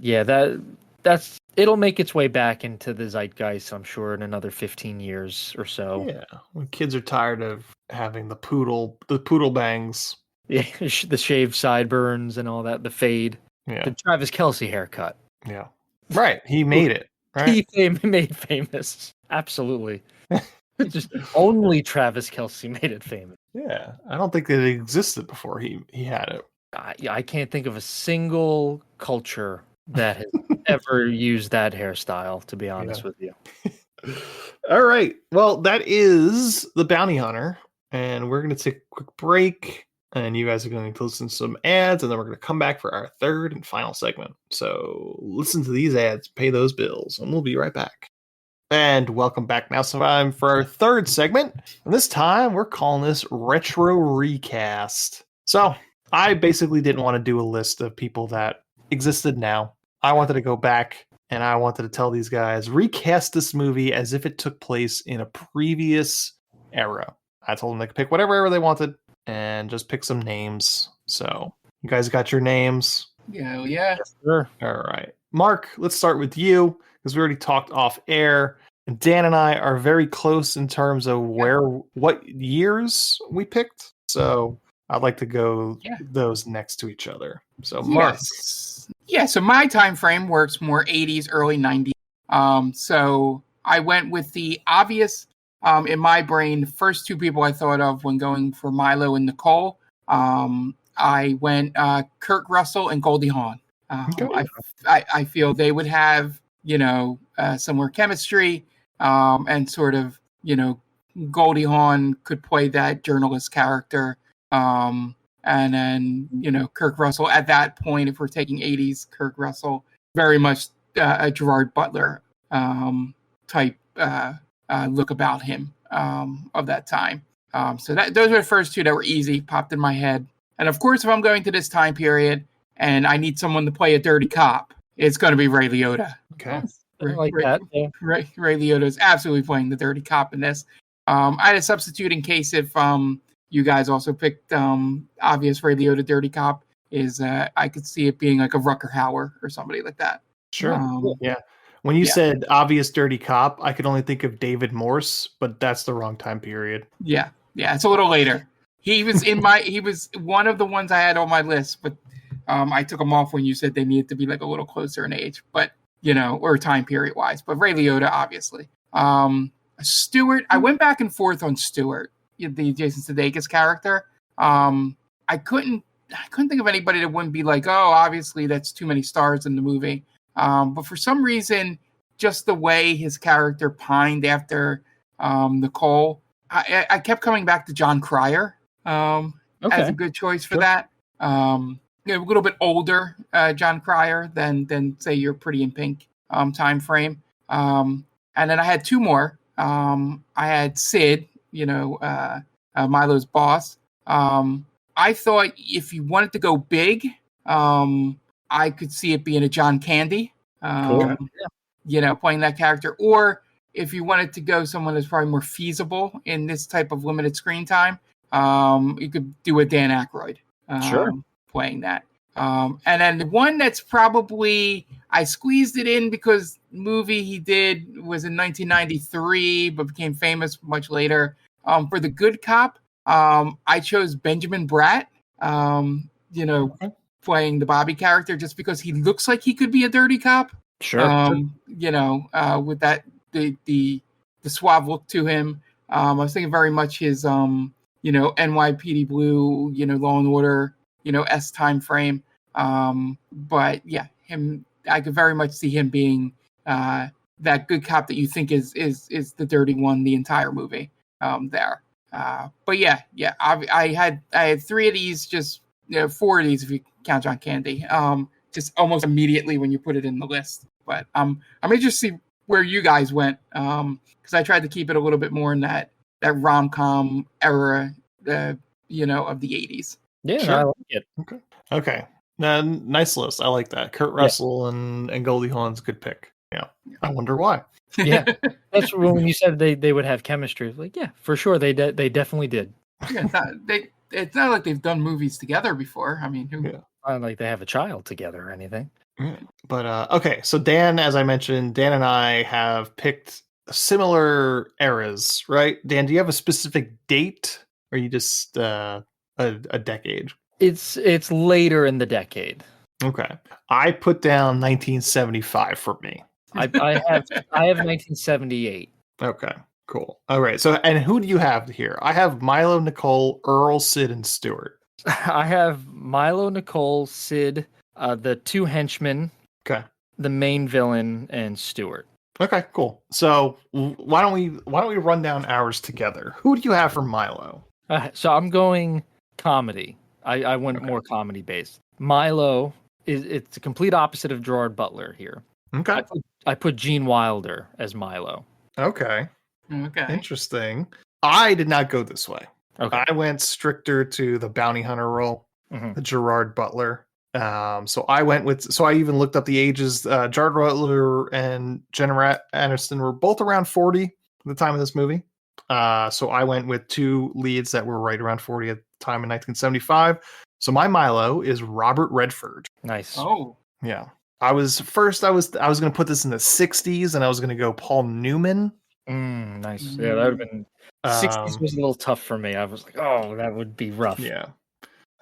Yeah. That's it'll make its way back into the zeitgeist, I'm sure, in another 15 years or so. Yeah. When kids are tired of having the poodle bangs. Yeah. The shaved sideburns and all that. The fade. Yeah. The Travis Kelce haircut. Yeah. Right. He made it. Right. He made famous. Absolutely. Just only Travis Kelce made it famous. Yeah, I don't think it existed before he had it. I can't think of a single culture that has ever used that hairstyle, to be honest with you. All right. Well, that is The Bounty Hunter. And we're going to take a quick break. And you guys are going to listen to some ads. And then we're going to come back for our third and final segment. So listen to these ads, pay those bills, and we'll be right back. And welcome back now. So time for our third segment. And this time we're calling this Retro Recast. So I basically didn't want to do a list of people that existed now. I wanted to go back and I wanted to tell these guys, recast this movie as if it took place in a previous era. I told them they could pick whatever era they wanted and just pick some names. So you guys got your names? Yeah. Yes, sure. All right. Mark, let's start with you. Because we already talked off air. And Dan and I are very close in terms of what years we picked. So I'd like to go those next to each other. So Mark. Yeah, so my time frame works more 80s, early 90s. So I went with the obvious, in my brain, first two people I thought of when going for Milo and Nicole. I went Kurt Russell and Goldie Hawn. I feel they would have some more chemistry, and sort of, Goldie Hawn could play that journalist character. And then, Kirk Russell at that point, if we're taking 80s, Kirk Russell, very much a Gerard Butler type look about him of that time. So those were the first two that were easy, popped in my head. And of course, if I'm going to this time period and I need someone to play a dirty cop, it's going to be Ray Liotta. Okay. That. Yeah. Ray Liotta is absolutely playing the dirty cop in this. I had a substitute in case if you guys also picked obvious Ray Liotta dirty cop. is I could see it being like a Rucker Hauer or somebody like that. Sure. Yeah. When you said obvious dirty cop, I could only think of David Morse, but that's the wrong time period. Yeah. It's a little later. He was he was one of the ones I had on my list, but I took him off when you said they needed to be like a little closer in age, but or time period wise. But Ray Liotta, obviously. Stewart, I went back and forth on Stewart, the Jason Sudeikis character. I couldn't think of anybody that wouldn't be like, oh, obviously that's too many stars in the movie. But for some reason, just the way his character pined after Nicole, I kept coming back to John Cryer as a good choice for that. A little bit older John Cryer than say your Pretty in Pink time frame. And then I had two more. I had Sid, Milo's boss. I thought if you wanted to go big, I could see it being a John Candy, playing that character. Or if you wanted to go someone that's probably more feasible in this type of limited screen time, you could do a Dan Aykroyd playing that. And then the one that's probably, I squeezed it in because the movie he did was in 1993, but became famous much later. For The Good Cop, I chose Benjamin Bratt, playing the Bobby character, just because he looks like he could be a dirty cop. With that the suave look to him. I was thinking very much his NYPD Blue, Law and Order, S time frame. But yeah, him, I could very much see him being that good cop that you think is the dirty one the entire movie there. But yeah, I had three of these, just four of these if you count John Candy. Just almost immediately when you put it in the list. But I'm interested to see where you guys went, because I tried to keep it a little bit more in that rom-com era, of the 80s. Yeah, Sure. I like it. Okay. Nice list. I like that. Kurt Russell and Goldie Hawn's a good pick. Yeah. I wonder why. Yeah, that's when you said they would have chemistry. Like, yeah, for sure they definitely did. Yeah, it's not like they've done movies together before. I mean, Not like they have a child together or anything. But okay, so Dan, as I mentioned, Dan and I have picked similar eras, right? Dan, do you have a specific date, or are you just a decade? It's later in the decade. Okay, I put down 1975 for me. I have 1978. Okay, cool. All right, so and who do you have here? I have Milo, Nicole, Earl, Sid, and Stewart. I have Milo, Nicole, Sid, the two henchmen, the main villain, and Stewart. Okay, cool. So why don't we run down ours together? Who do you have for Milo? So I'm going comedy. I went more comedy based. Milo it's the complete opposite of Gerard Butler here. Okay. I put Gene Wilder as Milo. Okay. Okay. Interesting. I did not go this way. Okay. I went stricter to the bounty hunter role, the Gerard Butler. So I even looked up the ages. Gerard Butler and Jennifer Aniston were both around 40 at the time of this movie. So I went with two leads that were right around 40 at the time in 1975. So my Milo is Robert Redford. Nice. Oh. Yeah. I was going to put this in the 60s, and I was going to go Paul Newman. Nice. Yeah, that would have been 60s was a little tough for me. I was like, oh, that would be rough. Yeah.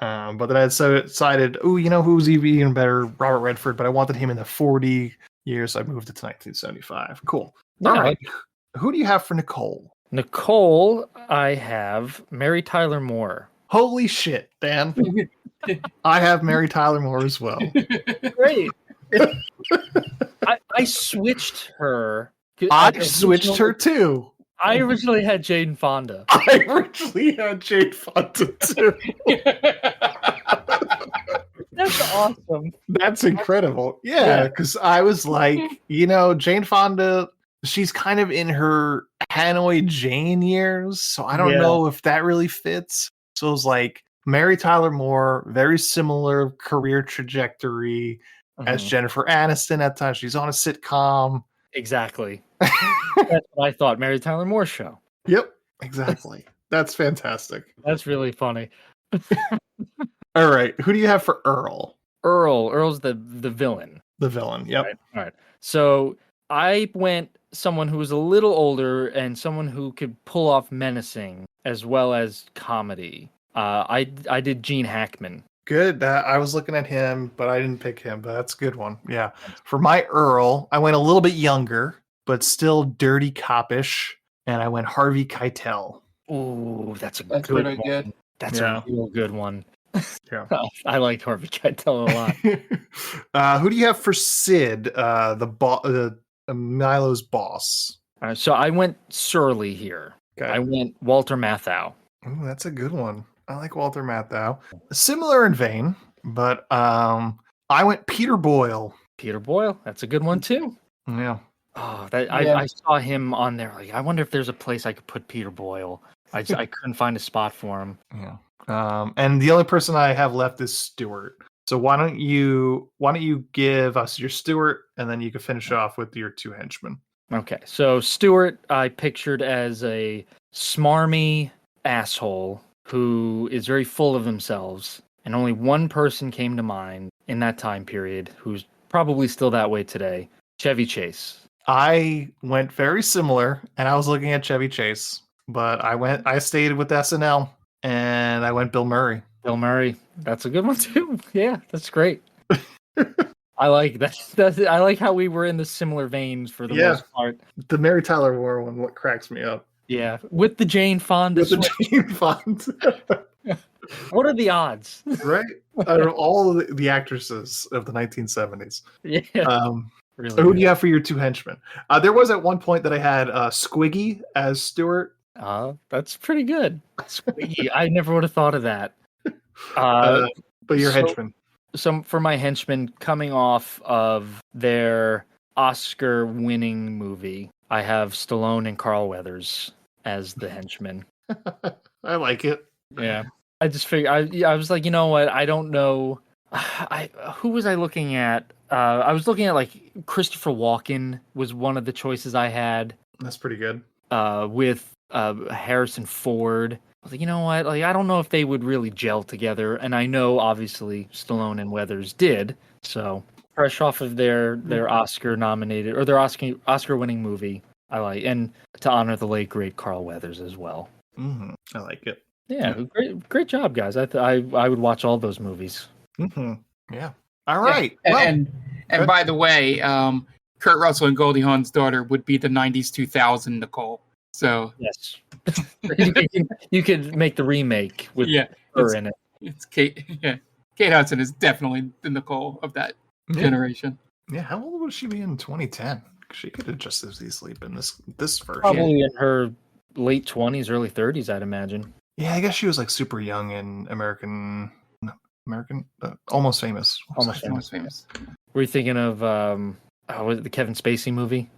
But then I decided, who's even better? Robert Redford, but I wanted him in the 40 years, so I moved it to 1975. Cool. Yeah, all right. Who do you have for Nicole? Nicole, I have Mary Tyler Moore. Holy shit, Dan. I have Mary Tyler Moore as well. Great. I switched her. I switched her too. I originally had Jane Fonda. I originally had Jane Fonda too. That's awesome. That's incredible. Yeah, because I was like, Jane Fonda, she's kind of in her Hanoi Jane years, so I don't know if that really fits. So it was like Mary Tyler Moore, very similar career trajectory as Jennifer Aniston at times. She's on a sitcom. Exactly. That's what I thought. Mary Tyler Moore show. Yep, exactly. That's fantastic. That's really funny. All right. Who do you have for Earl? Earl's the villain. The villain. Yep. All right. So I went someone who was a little older and someone who could pull off menacing as well as comedy. I did Gene Hackman. Good. I was looking at him, but I didn't pick him. But that's a good one. Yeah. For my Earl, I went a little bit younger, but still dirty copish, and I went Harvey Keitel. Ooh, that's good one. Good. That's a real good one. Yeah. I like Harvey Keitel a lot. Who do you have for Sid, Milo's boss? So I went surly here. Okay. I went Walter Matthau. Ooh, that's a good one. I like Walter Matthau. Similar in vein, but I went Peter Boyle. Peter Boyle, that's a good one too. Yeah. Oh, I saw him on there. Like, I wonder if there's a place I could put Peter Boyle. I couldn't find a spot for him. Yeah. And the only person I have left is Stuart. So why don't you give us your Stuart, and then you can finish off with your two henchmen. Okay. So Stuart, I pictured as a smarmy asshole who is very full of themselves, and only one person came to mind in that time period who's probably still that way today. Chevy Chase. I went very similar, and I was looking at Chevy Chase, but I stayed with SNL, and I went Bill Murray. Bill Murray. That's a good one too. Yeah, that's great. I like that. I like how we were in the similar veins for the most part. The Mary Tyler Moore one, what cracks me up. Yeah, with the Jane Fonda. What are the odds? Right? Out of all of the actresses of the 1970s. Yeah. Really who do you have for your two henchmen? There was at one point that I had Squiggy as Stuart. That's pretty good. Squiggy. I never would have thought of that. But your henchman. So for my henchmen, coming off of their Oscar-winning movie, I have Stallone and Carl Weathers as the henchmen. I like it. Yeah. I just figured, I was like, you know what? I don't know. Who was I looking at? I was looking at like Christopher Walken was one of the choices I had. That's pretty good. With Harrison Ford. I was like, you know what? Like, I don't know if they would really gel together. And I know, obviously, Stallone and Weathers did. So, fresh off of their Oscar-nominated, or their Oscar-winning movie, I like. And to honor the late, great Carl Weathers as well. Mm-hmm. I like it. Yeah, great job, guys. I would watch all those movies. Mm-hmm. Yeah. All right. Yeah. Well, and by the way, Kurt Russell and Goldie Hawn's daughter would be the 90s 2000 Nicole. So yes, you could make the remake with her in it. It's Kate. Yeah, Kate Hudson is definitely the Nicole of that generation. Yeah, how old would she be in 2010? She could have just as easily been this version. Probably in her late 20s, early 30s, I'd imagine. Yeah, I guess she was like super young in American, Almost Famous. Almost famous. Were you thinking of was it the Kevin Spacey movie?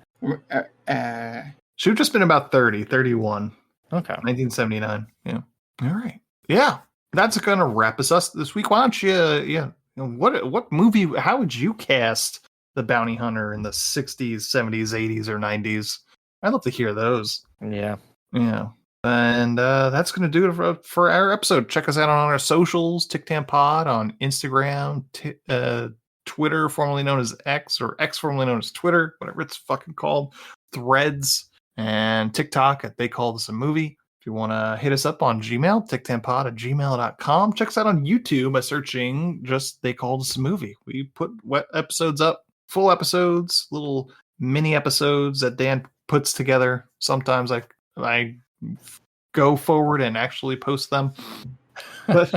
She would have just been about 31. Okay. 1979. Yeah. All right. Yeah. That's going to wrap us up this week. Why don't you, what movie, how would you cast the bounty hunter in the 60s, 70s, 80s, or 90s? I'd love to hear those. Yeah. Yeah. And that's going to do it for our episode. Check us out on our socials, TickTamPod on Instagram, Twitter, formerly known as X, or X, formerly known as Twitter, whatever it's fucking called, Threads, and TikTok at They Call This a Movie. If you want to hit us up on Gmail, TickTamPod@gmail.com. Check us out on YouTube by searching just They Call This a Movie. We put episodes up, full episodes, little mini episodes that Dan puts together. Sometimes I go forward and actually post them. But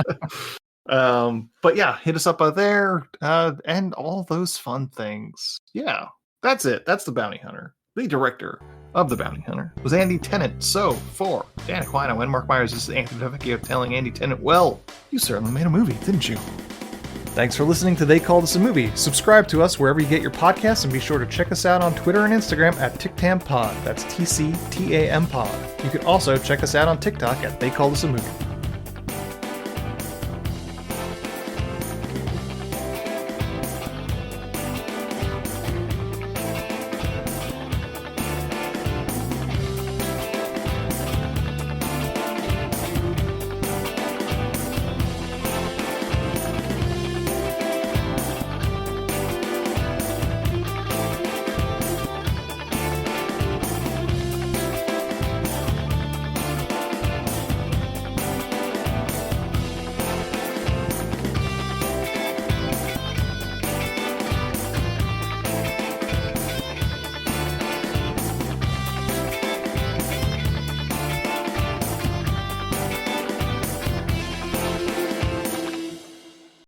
yeah, hit us up out there and all those fun things. Yeah, that's it. That's The Bounty Hunter. The director of The Bounty Hunter was Andy Tennant. So for Dan Aquino and Mark Myers, this is Anthony Devecchio telling Andy Tennant, well, you certainly made a movie, didn't you? Thanks for listening to They Call This a Movie. Subscribe to us wherever you get your podcasts, and be sure to check us out on Twitter and Instagram at TickTamPod. That's TCTAM Pod. You can also check us out on TikTok at They Call This a Movie.